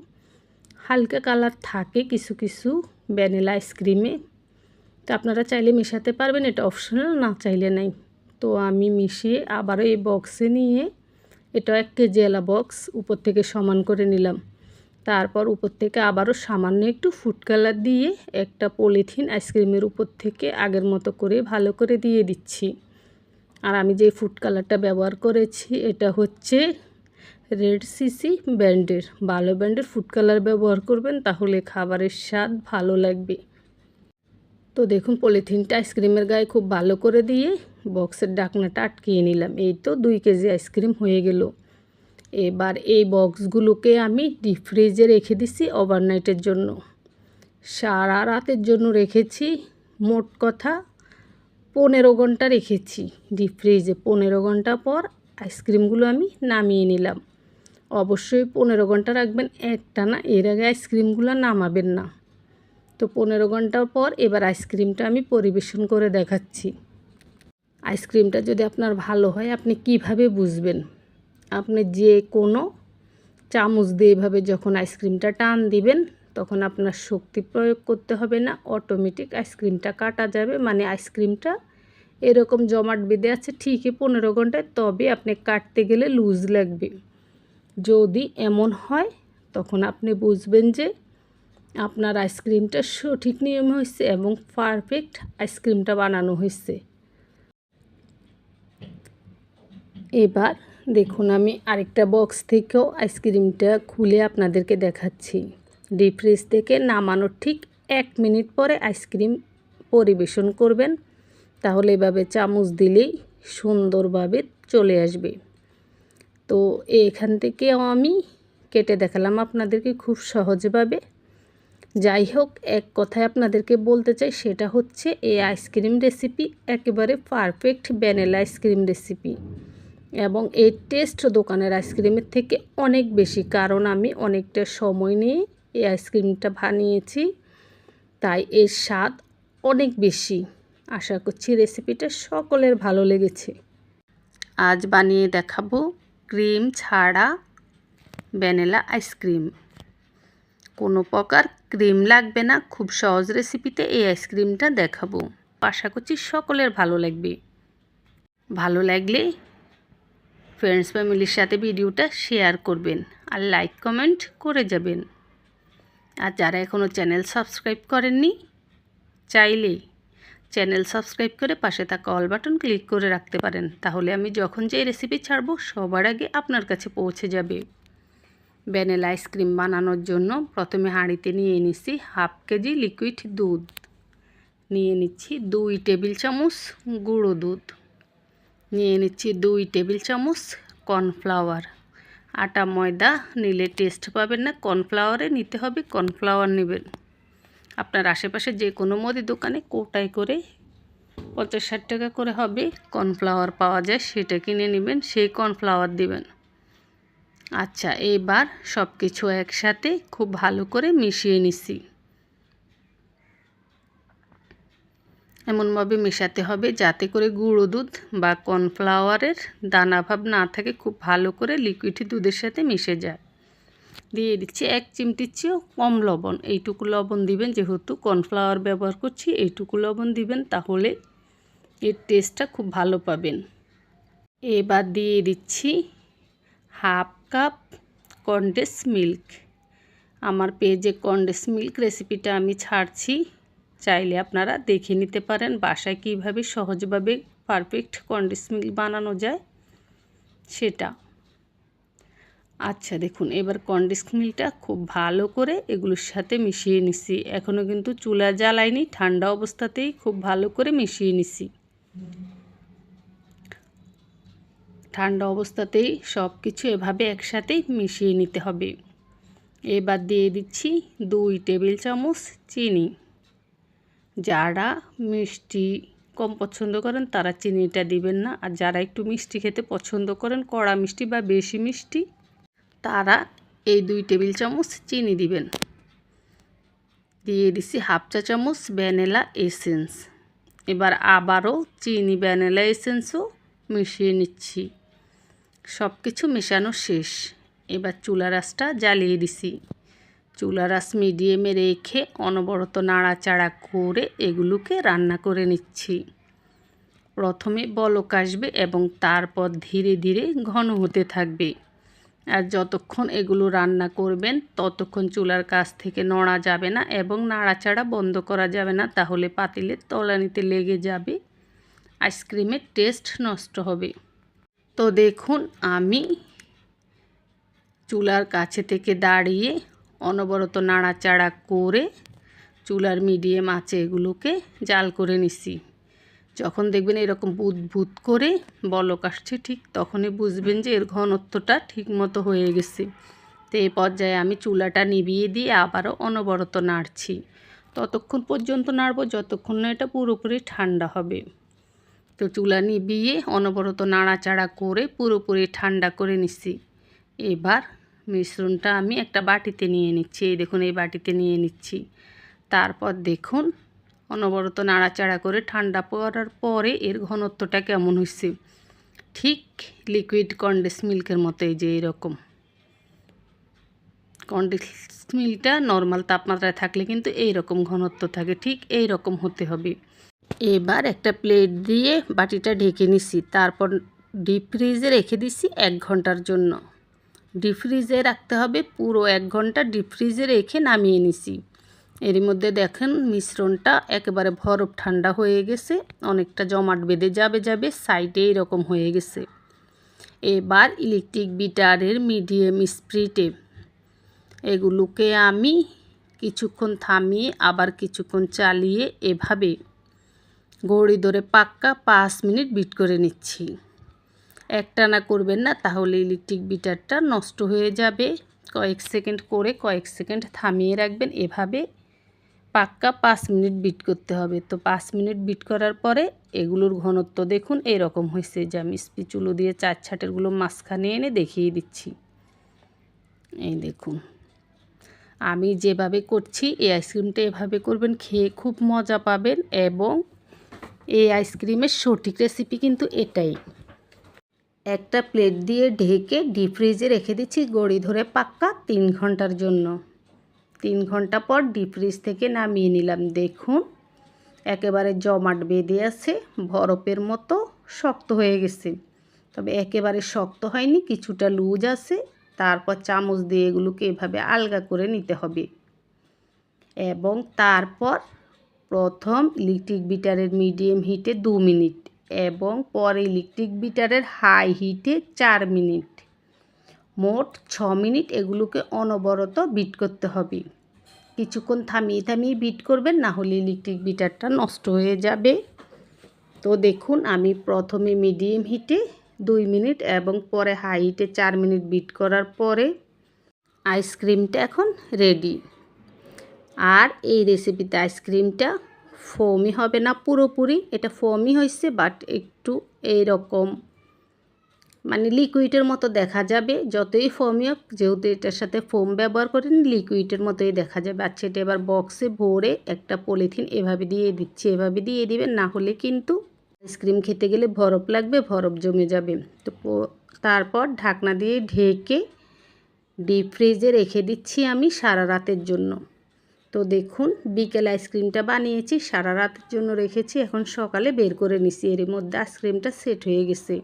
হালকা কালার থাকে কিছু কিছু ভ্যানিলা আইসক্রিমে। তো আপনারা চাইলে মেশাতে পারবেন, এটা অপশনাল, না চাইলে নাই। তো আমি মিশিয়ে আবারও এই বক্সে নিয়ে, এটা 1 কেজি আলা বক্স, উপর থেকে সমান করে নিলাম। তারপর উপর থেকে আবারও সামান্য একটু ফুড কালার দিয়ে একটা পলিথিন আইসক্রিমের উপর থেকে আগের মতো করে ভালো করে দিয়ে দিচ্ছি। আর আমি যে ফুড কালারটা ব্যবহার করেছি এটা হচ্ছে রেড সিসি ব্র্যান্ডের, ভালো ব্র্যান্ডের ফুড কালার ব্যবহার করবেন, তাহলে খাবারের স্বাদ ভালো লাগবে। তো দেখুন পলিথিনটা আইসক্রিমের গায়ে খুব ভালো করে দিয়ে বক্সের ঢাকনাটা আটকিয়ে নিলাম। এই তো 2 কেজি আইসক্রিম হয়ে গেল। এবার এই বক্সগুলোকে আমি ডিপ ফ্রিজে রেখে দিছি ওভারনাইটের জন্য। সারা রাতের জন্য রেখেছি, মোট কথা 15 ঘন্টা রেখেছি ডিপ ফ্রিজে। 15 ঘন্টা পর আইসক্রিমগুলো আমি নামিয়ে নিলাম। অবশ্যই 15 ঘন্টা রাখবেন একটানা, এর আগে আইসক্রিমগুলো নামাবেন না। তো 15 ঘন্টা পর এবার আইসক্রিমটা আমি পরিবেশন করে দেখাচ্ছি। আইসক্রিমটা যদি আপনার ভালো হয় আপনি কিভাবে বুঝবেন? আপনি যে কোনো চামচ দিয়ে এভাবে যখন আইসক্রিমটা টান দিবেন তখন আপনার শক্তি প্রয়োগ করতে হবে না, অটোমেটিক আইসক্রিমটা কাটা যাবে। মানে আইসক্রিমটা এরকম জমাট বেঁধে আছে ঠিকই 15 ঘন্টায়, তবে আপনি কাটতে গেলে লুজ লাগবে। যদি এমন হয় তখন আপনি বুঝবেন যে আপনার আইসক্রিমটা সঠিক নিয়মে হয়েছে এবং পারফেক্ট আইসক্রিমটা বানানো হয়েছে। এবার দেখুন আমি আরেকটা বক্স থেকেও আইসক্রিমটা খুলে আপনাদেরকে দেখাচ্ছি। ডিপ ফ্রিজ থেকে নামানোর ঠিক 1 মিনিট পরে আইসক্রিম পরিবেশন করবেন, তাহলে এভাবে চামচ দিলেই সুন্দরভাবে চলে আসবে। তো এখান থেকেও আমি কেটে দেখালাম আপনাদেরকে খুব সহজভাবে। যাই হোক, এক কথায় আপনাদেরকে বলতে চাই, সেটা হচ্ছে এই আইসক্রিম রেসিপি একেবারে পারফেক্ট ভ্যানিলা আইসক্রিম রেসিপি, এবং এর টেস্ট দোকানের আইসক্রিমের থেকে অনেক বেশি, কারণ আমি অনেকটা সময় নিয়ে এই আইসক্রিমটা বানিয়েছি, তাই এর স্বাদ অনেক বেশি। আশা করছি রেসিপিটা সকলের ভালো লেগেছে। আজ বানিয়ে দেখাবো ক্রিম ছাড়া ভ্যানিলা আইসক্রিম। কোনো প্রকার ক্রিম লাগবে না, খুব সহজ রেসিপিতে এই আইসক্রিমটা দেখাবো। আশা করছি সকলের ভালো লাগবে। ভালো লাগলে ফ্রেন্ডস ফ্যামিলির সাথে ভিডিওটা শেয়ার করবেন আর লাইক কমেন্ট করে যাবেন। আর যারা এখনও চ্যানেল সাবস্ক্রাইব করেননি, চাইলে চ্যানেল সাবস্ক্রাইব করে পাশে থাকা অল বাটন ক্লিক করে রাখতে পারেন, তাহলে আমি যখন যে রেসিপি ছাড়বো সবার আগে আপনার কাছে পৌঁছে যাবে। ভ্যানিলা আইসক্রিম বানানোর জন্য প্রথমে হাঁড়িতে নিয়ে নিচ্ছি 1/2 কেজি লিকুইড দুধ, নিয়ে নিচ্ছি 2 টেবিল চামচ গুঁড়ো দুধ, নিয়ে নিচ্ছি 2 টেবিল চামচ কর্নফ্লাওয়ার। আটা ময়দা নিলে টেস্ট পাবেন না, কর্নফ্লাওয়ারে নিতে হবে, কর্নফ্লাওয়ার নেবেন। আপনার আশেপাশে যে কোনো মুদি দোকানে কোটায় করে 50-60 টাকা করে হবে কর্নফ্লাওয়ার পাওয়া যায়, সেটা কিনে নেবেন, সেই কর্নফ্লাওয়ার দিবেন। আচ্ছা, এবার সব কিছু একসাথে খুব ভালো করে মিশিয়ে নিচ্ছি। এমনভাবে মেশাতে হবে যাতে করে গুঁড়ো দুধ বা কর্নফ্লাওয়ারের দানাভাব না থাকে, খুব ভালো করে লিকুইড দুধের সাথে মিশে যায়। দিয়ে দিচ্ছি 1 চিমটির চেয়েও কম লবণ, এইটুকু লবণ দিবেন, যেহেতু কর্নফ্লাওয়ার ব্যবহার করছি এইটুকু লবণ দিবেন, তাহলে এর টেস্টটা খুব ভালো পাবেন। এবার দিয়ে দিচ্ছি 1/2 কাপ কনডেন্স মিল্ক। আমার পেজে কনডেন্স মিল্ক রেসিপিটা আমি ছাড়ছি, চাইলে আপনারা দেখে নিতে পারেন বাসায় কীভাবে সহজভাবে পারফেক্ট কনডেন্স মিল্ক বানানো যায় সেটা। আচ্ছা দেখুন, এবার কনডেন্স মিল্কটা খুব ভালো করে এগুলোর সাথে মিশিয়ে নিচ্ছি। এখনও কিন্তু চুলা জ্বালাইনি, ঠান্ডা অবস্থাতেই খুব ভালো করে মিশিয়ে নিচ্ছি। ঠান্ডা অবস্থাতেই সব কিছু এভাবে একসাথে মিশিয়ে নিতে হবে। এবার দিয়ে দিচ্ছি 2 টেবিল চামচ চিনি। যারা মিষ্টি কম পছন্দ করেন তারা চিনিটা দিবেন না, আর যারা একটু মিষ্টি খেতে পছন্দ করেন, কড়া মিষ্টি বা বেশি মিষ্টি, তারা এই 2 টেবিল চামচ চিনি দিবেন। দিয়ে দিচ্ছি 1/2 চা চামচ ভ্যানিলা এসেন্স। এবার আবারও চিনি ভ্যানিলা এসেন্সও মিশিয়ে নিচ্ছি। সব কিছু মেশানো শেষ। এবার চুলার আঁচটা জ্বালিয়ে দিছি। চুলার আঁচ মিডিয়ামে রেখে অনবরত নাড়াচাড়া করে এগুলোকে রান্না করে নিচ্ছি। প্রথমে বলক আসবে এবং তারপর ধীরে ধীরে ঘন হতে থাকবে। আর যতক্ষণ এগুলো রান্না করবেন ততক্ষণ চুলার কাছ থেকে নড়া যাবে না এবং নাড়াচাড়া বন্ধ করা যাবে না, তাহলে পাতিলের তলানিতে লেগে যাবে, আইসক্রিমের টেস্ট নষ্ট হবে। তো দেখুন, আমি চুলার কাছে থেকে দাঁড়িয়ে অনবরত নাড়াচাড়া করে চুলার মিডিয়াম আঁচে এগুলোকে জাল করে নিচ্ছি। যখন দেখবেন এরকম বুদবুদ করে বলক আসছে, ঠিক তখনই বুঝবেন যে এর ঘনত্বটা ঠিক মতো হয়ে গেছে। তো এই পর্যায়ে আমি চুলাটা নিভিয়ে দিয়ে আবারও অনবরত নাড়ছি। ততক্ষণ পর্যন্ত নাড়ব যতক্ষণ না এটা পুরোপুরি ঠান্ডা হবে। তো চুলা নিভিয়ে অনবরত নাড়াচাড়া করে পুরোপুরি ঠান্ডা করে নিচ্ছি। এবার মিশ্রণটা আমি একটা বাটিতে নিয়ে নিচ্ছি। এই দেখুন, এই বাটিতে নিয়ে নিচ্ছি। তারপর দেখুন, অনবরত নাড়াচাড়া করে ঠান্ডা পড়ার পরে এর ঘনত্বটা কেমন হয়েছে, ঠিক লিকুইড কনডেন্স মিল্কের মতো। এই যে এরকম কনডেন্স মিল্কটা নর্মাল তাপমাত্রায় থাকলে কিন্তু এই রকম ঘনত্ব থাকে, ঠিক এই রকম হতে হবে। এবার একটা প্লেট দিয়ে বাটিটা ঢেকে নিছি। তারপর ডিপ ফ্রিজে রেখে দিছি 1 ঘন্টার জন্য। ডিপ ফ্রিজে রাখতে হবে পুরো 1 ঘন্টা। ডিপ ফ্রিজে রেখে নামিয়ে নিছি। এর মধ্যে দেখেন মিশ্রণটা একেবারে বরফ ঠান্ডা হয়ে গেছে, অনেকটা জমাট বেঁধে যাবে সাইডে এরকম হয়ে গেছে। এবার ইলেকট্রিক বিটারের মিডিয়াম স্পিডে এগুলোকে আমি কিছুক্ষণ থামিয়ে আবার কিছুক্ষণ চালিয়ে এভাবে ঘড়ি ধরে পাক্কা 5 মিনিট বিট করে নিচ্ছি। একটানা করবেন না, তাহলে ইলেকট্রিক বিটারটা নষ্ট হয়ে যাবে। কয়েক সেকেন্ড করে কয়েক সেকেন্ড থামিয়ে রাখবেন। এভাবে পাক্কা 5 মিনিট বিট করতে হবে। তো 5 মিনিট বিট করার পরে এগুলোর ঘনত্ব দেখুন এরকম হয়েছে, যে আমি স্পিচুলো দিয়ে 4 ছাটেরগুলো মাঝখানে এনে দেখিয়ে দিচ্ছি। এই দেখুন আমি যেভাবে করছি, এই আইসক্রিমটা এভাবে করবেন, খেয়ে খুব মজা পাবেন। এবং এই আইসক্রিমের সঠিক রেসিপি কিন্তু এটাই। একটা প্লেট দিয়ে ঢেকে ডিপ ফ্রিজে রেখে দিচ্ছি ঘড়ি ধরে পাক্কা 3 ঘন্টার জন্য। 3 ঘন্টা পর ডিপ ফ্রিজ থেকে নামিয়ে নিলাম। দেখুন একেবারে জমাট বেঁধে আছে, বরফের মতো শক্ত হয়ে গেছে। তবে একেবারে শক্ত হয়নি, কিছুটা লুজ আছে। তারপর চামচ দিয়ে এগুলোকে এভাবে আলগা করে নিতে হবে। এবং তারপর প্রথম ইলেকট্রিক বিটারের মিডিয়াম হিটে 2 মিনিট এবং পরে ইলেকট্রিক বিটারের হাই হিটে 4 মিনিট, মোট 6 মিনিট এগুলোকে অনবরত বিট করতে হবে। কিছুক্ষণ থামিয়ে থামিয়ে বিট করবেন, না হলে ইলেকট্রিক বিটারটা নষ্ট হয়ে যাবে। তো দেখুন আমি প্রথমে মিডিয়াম হিটে 2 মিনিট এবং পরে হাই হিটে 4 মিনিট বিট করার পরে আইসক্রিমটা এখন রেডি। আর এই রেসিপিতে আইসক্রিমটা ফোমই হবে না পুরোপুরি, এটা ফোমই হয়েছে, বাট একটু এইরকম মানে লিকুইডের মতো দেখা যাবে। যতই ফোমই হোক, যেহেতু এটার সাথে ফোম ব্যবহার করেন, লিকুইডের মতোই দেখা যাবে। আচ্ছা, এটা এবার বক্সে ভরে একটা পলিথিন এভাবে দিয়ে দিচ্ছি। এভাবে দিয়ে দিবেন, না হলে কিন্তু আইসক্রিম খেতে গেলে বরফ লাগবে, বরফ জমে যাবে। তো তারপর ঢাকনা দিয়ে ঢেকে ডিপ ফ্রিজে রেখে দিচ্ছি আমি সারা রাতের জন্য। তো দেখুন বিকেল আইসক্রিমটা বানিয়েছি, সারা রাতের জন্য রেখেছি, এখন সকালে বের করে নিছি। এর মধ্যে আইসক্রিমটা সেট হয়ে গেছে।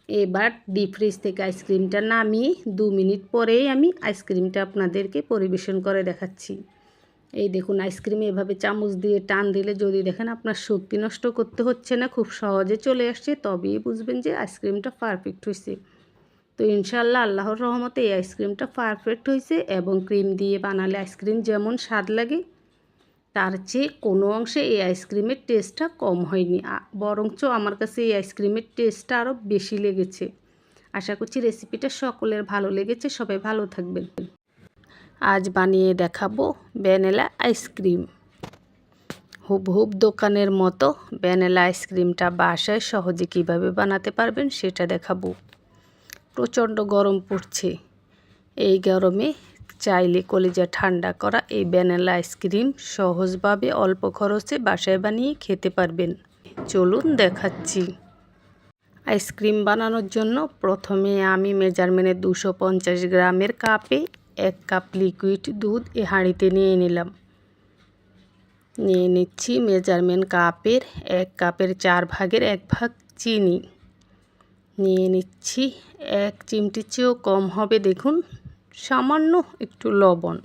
এবার ডিপ ফ্রিজ থেকে আইসক্রিমটা নামিয়ে 2 মিনিট পরেই আমি আইসক্রিমটা আপনাদেরকে পরিবেশন করে দেখাচ্ছি। এই দেখুন আইসক্রিমে এভাবে চামচ দিয়ে টান দিলে যদি দেখেন আপনার শক্তি নষ্ট করতে হচ্ছে না, খুব সহজে চলে আসছে, তবেই বুঝবেন যে আইসক্রিমটা পারফেক্ট হয়েছে। তো ইনশাআল্লাহ আল্লাহর রহমতে এই আইসক্রিমটা পারফেক্ট হয়েছে। এবং ক্রিম দিয়ে বানালে আইসক্রিম যেমন স্বাদ লাগে, তার চেয়ে কোনো অংশে এই আইসক্রিমের টেস্টটা কম হয়নি, বরঞ্চ আমার কাছে এই আইসক্রিমের টেস্টটা আরও বেশি লেগেছে। আশা করছি রেসিপিটা সকলের ভালো লেগেছে। সবাই ভালো থাকবেন। আজ বানিয়ে দেখাবো ভ্যানিলা আইসক্রিম। হুবহুব দোকানের মতো ভ্যানিলা আইসক্রিমটা বাসায় সহজে কিভাবে বানাতে পারবেন সেটা দেখাবো। প্রচণ্ড গরম পড়ছে, এই গরমে চাইলে কলিজা ঠান্ডা করা এই ভ্যানিলা আইসক্রিম সহজভাবে অল্প খরচে বাসায় বানিয়ে খেতে পারবেন। চলুন দেখাচ্ছি। আইসক্রিম বানানোর জন্য প্রথমে আমি মেজারমেন্টে 250 গ্রামের কাপে 1 কাপ লিকুইড দুধ এই হাঁড়িতে নিয়ে নিলাম। নিয়ে নিচ্ছি মেজারমেন্ট কাপের 1 কাপের 4 ভাগের 1 ভাগ চিনি। নিয়ে নিচ্ছি 1 চিমটির চেয়েও কম হবে, দেখুন সামান্য একটু লবণ।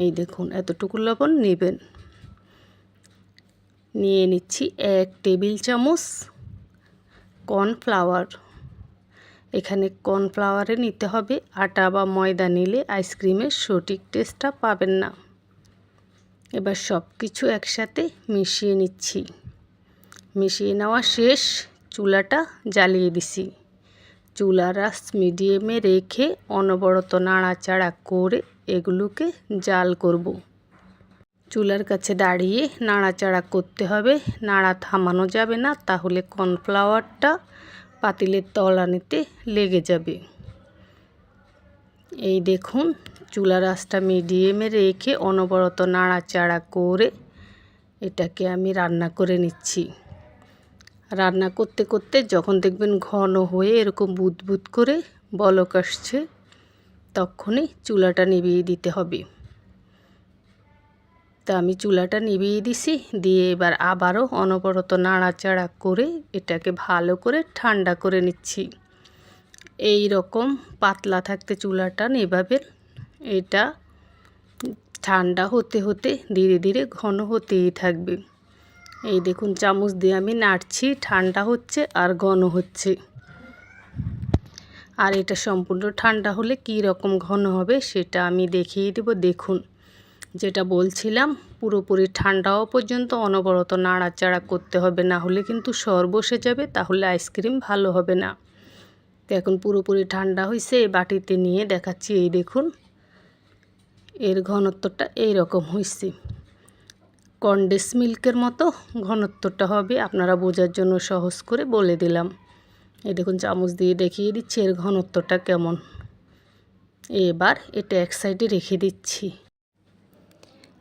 এই দেখুন এতটুকু লবণ নেবেন। নিয়ে নিচ্ছি 1 টেবিল চামচ কর্নফ্লাওয়ার। এখানে কর্নফ্লাওয়ারে নিতে হবে, আটা বা ময়দা নিলে আইসক্রিমের সঠিক টেস্টটা পাবেন না। এবার সব কিছু একসাথে মিশিয়ে নিচ্ছি। মিশিয়ে নেওয়া শেষ, চুলাটা জ্বালিয়ে দিছি। চুলার আঁচ মিডিয়ামে রেখে অনবরত নাড়াচাড়া করে এগুলোকে জাল করব। চুলার কাছে দাঁড়িয়ে নাড়াচাড়া করতে হবে, নাড়া থামানো যাবে না, তাহলে কর্নফ্লাওয়ারটা পাতিলের তলানিতে লেগে যাবে। এই দেখুন চুলার আঁচটা মিডিয়ামে রেখে অনবরত নাড়াচাড়া করে এটাকে আমি রান্না করে নিচ্ছি। রান্না করতে করতে যখন দেখবেন ঘন হয়ে এরকম বুদবুদ করে বলক আসছে, তখনই চুলাটা নিভিয়ে দিতে হবে। তা আমি চুলাটা নিভিয়ে দিছি, দিয়ে এবার আবারও অনবরত নাড়াচাড়া করে এটাকে ভালো করে ঠান্ডা করে নিচ্ছি। এই রকম পাতলা থাকতে চুলাটা নেভাবেন। এটা ঠান্ডা হতে হতে ধীরে ধীরে ঘন হতেই থাকবে। এই দেখুন চামচ দিয়ে আমি নাড়ছি, ঠান্ডা হচ্ছে আর ঘন হচ্ছে। আর এটা সম্পূর্ণ ঠান্ডা হলে কী রকম ঘন হবে সেটা আমি দেখিয়ে দেব। দেখুন, যেটা বলছিলাম, পুরোপুরি ঠান্ডা হওয়া পর্যন্ত অনবরত নাড়াচাড়া করতে হবে, না হলে কিন্তু সর বসে যাবে, তাহলে আইসক্রিম ভালো হবে না। তো এখন পুরোপুরি ঠান্ডা হয়েছে, এই বাটিতে নিয়ে দেখাচ্ছি। এই দেখুন, এর ঘনত্বটা এইরকম হয়েছে, কনডেন্স মিল্কের মতো ঘনত্বটা হবে। আপনারা বোঝার জন্য সহজ করে বলে দিলাম। এই দেখুন, চামচ দিয়ে দেখিয়ে দিচ্ছি এর ঘনত্বটা কেমন। এবার এটা এক সাইডে রেখে দিচ্ছি।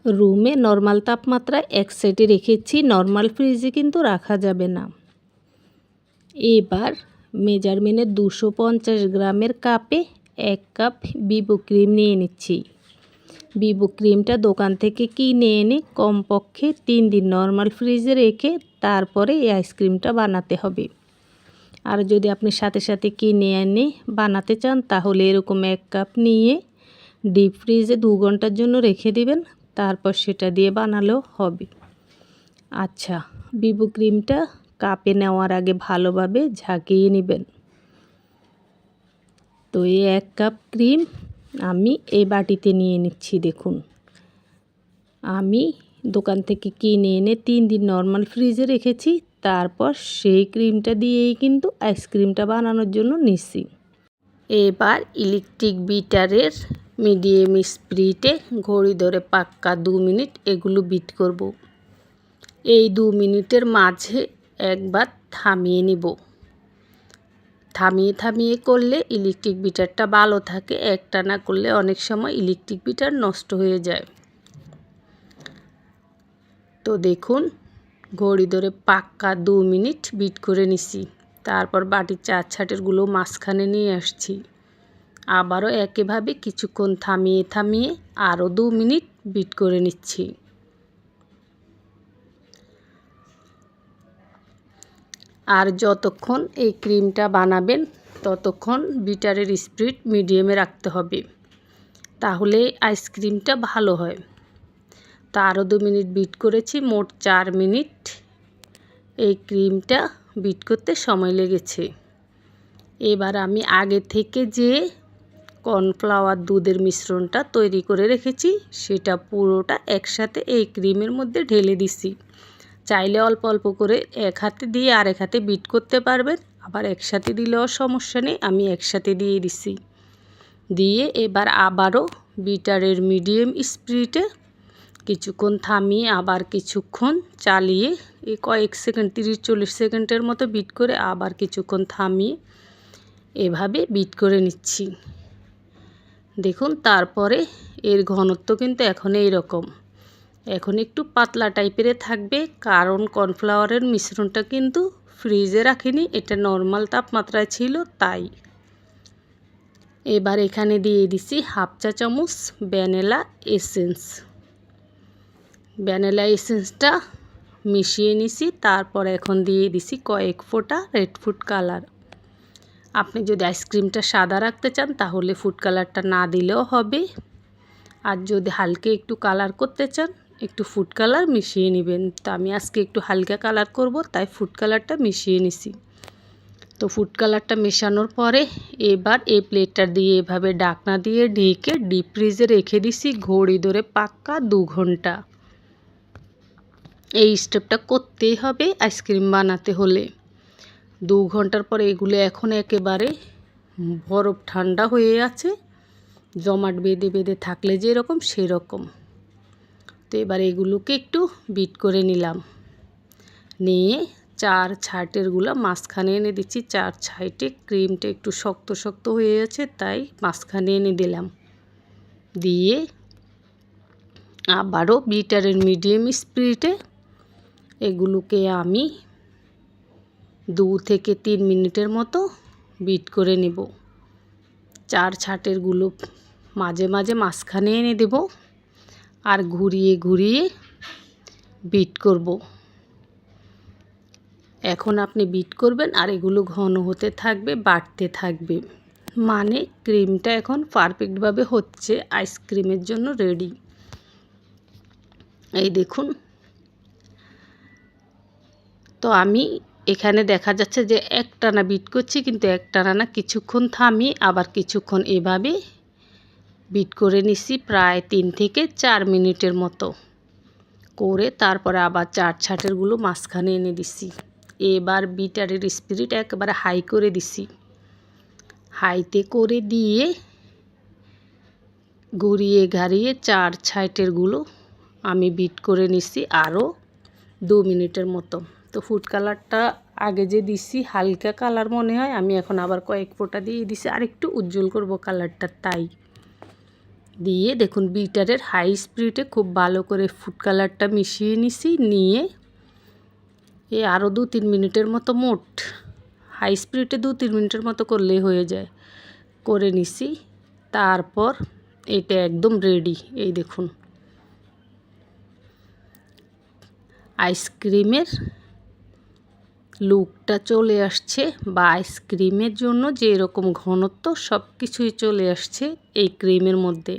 রুমে নর্মাল তাপমাত্রায় এক সাইডে রেখেছি, নর্মাল ফ্রিজে কিন্তু রাখা যাবে না। এবার মেজারমেন্টের 250 গ্রামের কাপে 1 কাপ বিবো ক্রিম নিয়ে নিচ্ছি। বিবো ক্রিমটা দোকান থেকে কিনে এনে কমপক্ষে 3 দিন নর্মাল ফ্রিজে রেখে তারপরে এই আইসক্রিমটা বানাতে হবে। আর যদি আপনি সাথে সাথে কিনে এনে বানাতে চান তাহলে এরকম 1 কাপ নিয়ে ডিপ ফ্রিজে 2 ঘন্টার জন্য রেখে দিবেন, তারপর সেটা দিয়ে বানালেও হবে। আচ্ছা, বিবো ক্রিমটা কাপে নেওয়ার আগে ভালোভাবে ঝাঁকিয়ে নেবেন। তো এই 1 কাপ ক্রিম আমি এই বাটিতে নিয়ে নিচ্ছি। দেখুন, আমি দোকান থেকে কিনে এনে 3 দিন নর্মাল ফ্রিজে রেখেছি, তারপর সেই ক্রিমটা দিয়েই কিন্তু আইসক্রিমটা বানানোর জন্য নিচ্ছি। এবার ইলেকট্রিক বিটারের মিডিয়াম স্পিডে ঘড়ি ধরে পাক্কা 2 মিনিট এগুলো বিট করব। এই 2 মিনিটের মাঝে একবার থামিয়ে নিব। থামিয়ে থামিয়ে করলে ইলেকট্রিক বিটারটা ভালো থাকে, একটানা করলে অনেক সময় ইলেকট্রিক বিটার নষ্ট হয়ে যায়। তো দেখুন, ঘড়ি ধরে পাক্কা 2 মিনিট বিট করে নিছি। তারপর বাটির 4 ছাটেরগুলো মাঝখানে নিয়ে আসছি। আবারও একইভাবে কিছুক্ষণ থামিয়ে থামিয়ে আরও 2 মিনিট বিট করে নিচ্ছি। আর যতক্ষণ এই ক্রিমটা বানাবেন ততক্ষণ বিটারের স্পিড মিডিয়ামে রাখতে হবে, তাহলে আইসক্রিমটা ভালো হয়। তা আরও 2 মিনিট বিট করেছি, মোট 4 মিনিট এই ক্রিমটা বিট করতে সময় লেগেছে। এবার আমি আগে থেকে যে কর্নফ্লাওয়ার দুধের মিশ্রণটা তৈরি করে রেখেছি সেটা পুরোটা একসাথে এই ক্রিমের মধ্যে ঢেলে দিছি। চাইলে অল্প অল্প করে এক হাতে দিয়ে আরেক হাতে বিট করতে পারবেন, আবার একসাথে দিলেও সমস্যা নেই, আমি একসাথে দিয়ে দিছি। দিয়ে এবার আবারও বিটারের মিডিয়াম স্পিডে কিছুক্ষণ থামিয়ে আবার কিছুক্ষণ চালিয়ে এই কয়েক সেকেন্ড 30-40 সেকেন্ডের মতো বিট করে আবার কিছুক্ষণ থামিয়ে এভাবে বিট করে নিচ্ছি। দেখুন, তারপরে এর ঘনত্ব কিন্তু এখন এইরকম, এখন একটু পাতলা টাইপের থাকবে, কারণ কর্নফ্লাওয়ারের মিশ্রণটা কিন্তু ফ্রিজে রাখিনি, এটা নর্মাল তাপমাত্রায় ছিল তাই। এবার এখানে দিয়ে দিছি 1/2 চা চামচ ভ্যানিলা এসেন্স। ভ্যানিলা এসেন্সটা মিশিয়ে নিছি। তারপর এখন দিয়ে দিছি কয়েক ফোঁটা রেড ফুড কালার। আপনি যদি আইসক্রিমটা সাদা রাখতে চান তাহলে ফুড কালারটা না দিলেও হবে, আর যদি হালকা একটু কালার করতে চান একটু ফুড কালার মিশিয়ে নেবেন। তো আমি আজকে একটু হালকা কালার করব, তাই ফুড কালারটা মিশিয়ে নিছি। তো ফুড কালারটা মেশানোর পরে এবার এই প্লেটটা দিয়ে এভাবে ঢাকনা দিয়ে ঢেকে ডিপ ফ্রিজে রেখে দিছি ঘড়ি ধরে পাক্কা 2 ঘন্টা। এই স্টেপটা করতেই হবে আইসক্রিম বানাতে হলে। 2 ঘন্টার পরে এগুলো এখন একেবারে বরফ ঠান্ডা হয়ে আছে, জমাট বেঁধে বেঁধে থাকলে যেরকম সেরকম। তো এবার এগুলোকে একটু বিট করে নিলাম, নিয়ে 4 ছাইটেরগুলো মাঝখানে এনে দিচ্ছি। 4 ছাইটে ক্রিমটা একটু শক্ত শক্ত হয়ে আছে তাই মাঝখানে এনে দিলাম। দিয়ে আবারও বিটারের মিডিয়াম স্পিডে এগুলোকে আমি 2 থেকে 3 মিনিটের মতো বিট করে নেব। 4 ছাটেরগুলো মাঝে মাঝে মাঝখানে এনে দেব আর ঘুরিয়ে ঘুরিয়ে বিট করব। এখন আপনি বিট করবেন আর এগুলো ঘন হতে থাকবে, বাড়তে থাকবে, মানে ক্রিমটা এখন পারফেক্টভাবে হচ্ছে, আইসক্রিমের জন্য রেডি। এই দেখুন, তো আমি এখানে দেখা যাচ্ছে যে একটানা বিট করছি, কিন্তু একটানা না, কিছুক্ষণ থামি আবার কিছুক্ষণ এভাবে বিট করে নিছি প্রায় 3 থেকে 4 মিনিটের মতো করে, তারপরে আবার 4 ছাটেরগুলো মাঝখানে এনে দিছি। এবার বিটারের স্পিড একেবারে হাই করে দিছি। হাইতে করে দিয়ে ঘুরিয়ে ঘাড়িয়ে 4 ছাইটেরগুলো আমি বিট করে নিছি আরও 2 মিনিটের মতো। তো ফুড কালারটা আগে যে দিছি হালকা কালার মনে হয়, আমি এখন আবার কয়েক ফোঁটা দিয়ে দিছি আর একটু উজ্জ্বল করব কালারটা, তাই দিয়ে দেখুন বিটারের হাই স্পিডে খুব ভালো করে ফুড কালারটা মিশিয়ে নিছি। নিয়ে আরও 2-3 মিনিটের মতো, মোট হাই স্পিডে 2-3 মিনিটের মতো করলেই হয়ে যায়, করে নিছি। তারপর এটা একদম রেডি। এই দেখুন আইসক্রিমের লুকটা চলে আসছে, বা আইসক্রিমের জন্য যে এরকম ঘনত্ব সব কিছুই চলে আসছে এই ক্রিমের মধ্যে।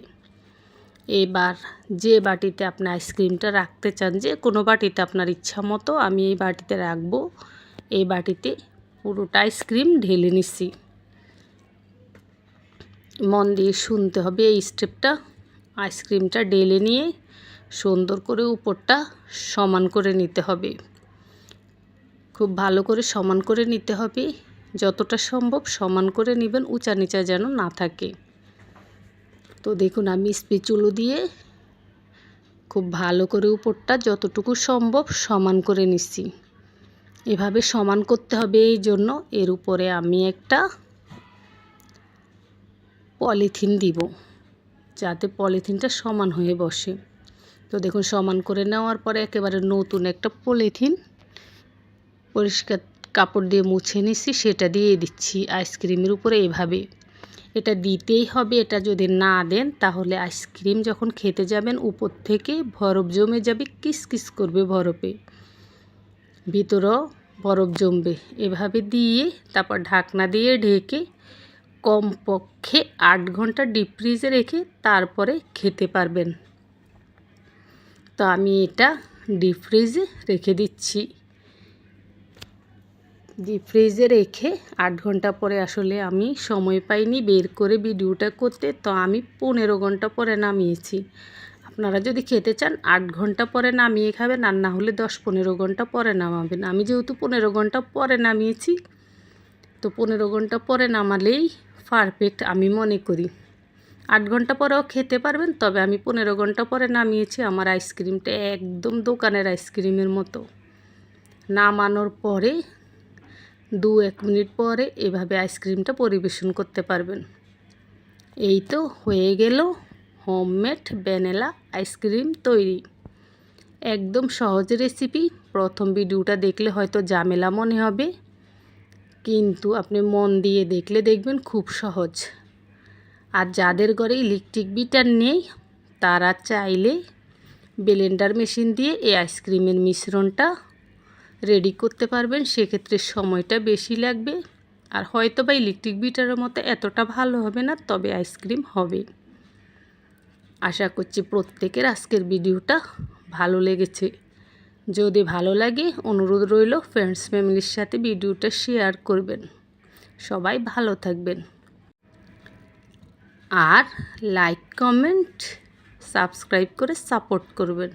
এবার যে বাটিতে আপনি আইসক্রিমটা রাখতে চান, যে কোনো বাটিতে আপনার ইচ্ছা মতো, আমি এই বাটিতে রাখবো। এই বাটিতে পুরোটা আইসক্রিম ঢেলে নিছি। মন দিয়ে শুনতে হবে এই স্টেপটা। আইসক্রিমটা ঢেলে নিয়ে সুন্দর করে উপরটা সমান করে নিতে হবে, খুব ভালো করে সমান করে নিতে হবে, যতটা সম্ভব সমান করে নেবেন, উঁচা নিচা যেন না থাকে। তো দেখুন আমি স্প্যাচুলা দিয়ে খুব ভালো করে উপরটা যতটুকু সম্ভব সমান করে নিচ্ছি। এভাবে সমান করতে হবে, এই জন্য এর উপরে আমি একটা পলিথিন দিব, যাতে পলিথিনটা সমান হয়ে বসে। তো দেখুন সমান করে নেওয়ার পরে একেবারে নতুন একটা পলিথিন পরিষ্কার কাপড় দিয়ে মুছে নিচ্ছি, সেটা দিয়ে দিচ্ছি আইসক্রিমের উপরে। এভাবে এটা দিতেই হবে, এটা যদি না দেন তাহলে আইসক্রিম যখন খেতে যাবেন উপর থেকে বরফ জমে যাবে, কিসকিস করবে বরফে, ভিতরেও বরফ জমবে। এভাবে দিয়ে তারপর ঢাকনা দিয়ে ঢেকে কমপক্ষে 8 ঘন্টা ডিপ ফ্রিজে রেখে তারপরে খেতে পারবেন। তো আমি এটা ডিপ ফ্রিজে রেখে দিচ্ছি। ডিপ ফ্রিজে রেখে 8 ঘন্টা পরে, আসলে আমি সময় পাইনি বের করে ভিডিওটা করতে, তো আমি 15 ঘন্টা পরে নামিয়েছি। আপনারা যদি খেতে চান 8 ঘন্টা পরে নামিয়ে খাবেন, আর না হলে 10-15 ঘন্টা পরে নামাবেন। আমি যেহেতু 15 ঘন্টা পরে নামিয়েছি, তো 15 ঘন্টা পরে নামালেই পারফেক্ট আমি মনে করি। 8 ঘন্টা পরেও খেতে পারবেন, তবে আমি 15 ঘন্টা পরে নামিয়েছি। আমার আইসক্রিমটা একদম দোকানের আইসক্রিমের মতো। নামানোর পরে 2-1 মিনিট পরে এভাবে আইসক্রিমটা পরিবেশন করতে পারবেন। এই তো হয়ে গেল হোমমেড ভ্যানিলা আইসক্রিম তৈরি। একদম সহজ রেসিপি। প্রথম ভিডিওটা দেখলে হয়তো ঝামেলা মনে হবে, কিন্তু আপনি মন দিয়ে দেখলে দেখবেন খুব সহজ। আর যাদের ঘরে ইলেকট্রিক বিটার নেই, তারা চাইলে ব্লেন্ডার মেশিন দিয়ে এই আইসক্রিমের মিশ্রণটা রেডি করতে পারবেন। সেক্ষেত্রে সময়টা বেশি লাগবে, আর হয়তো বা ইলেকট্রিক বিটারের মতো এতটা ভালো হবে না, তবে আইসক্রিম হবে। আশা করছি প্রত্যেকের আজকের ভিডিওটা ভালো লেগেছে। যদি ভালো লাগে, অনুরোধ রইল ফ্রেন্ডস ফ্যামিলির সাথে ভিডিওটা শেয়ার করবেন। সবাই ভালো থাকবেন, আর লাইক কমেন্ট সাবস্ক্রাইব করে সাপোর্ট করবেন।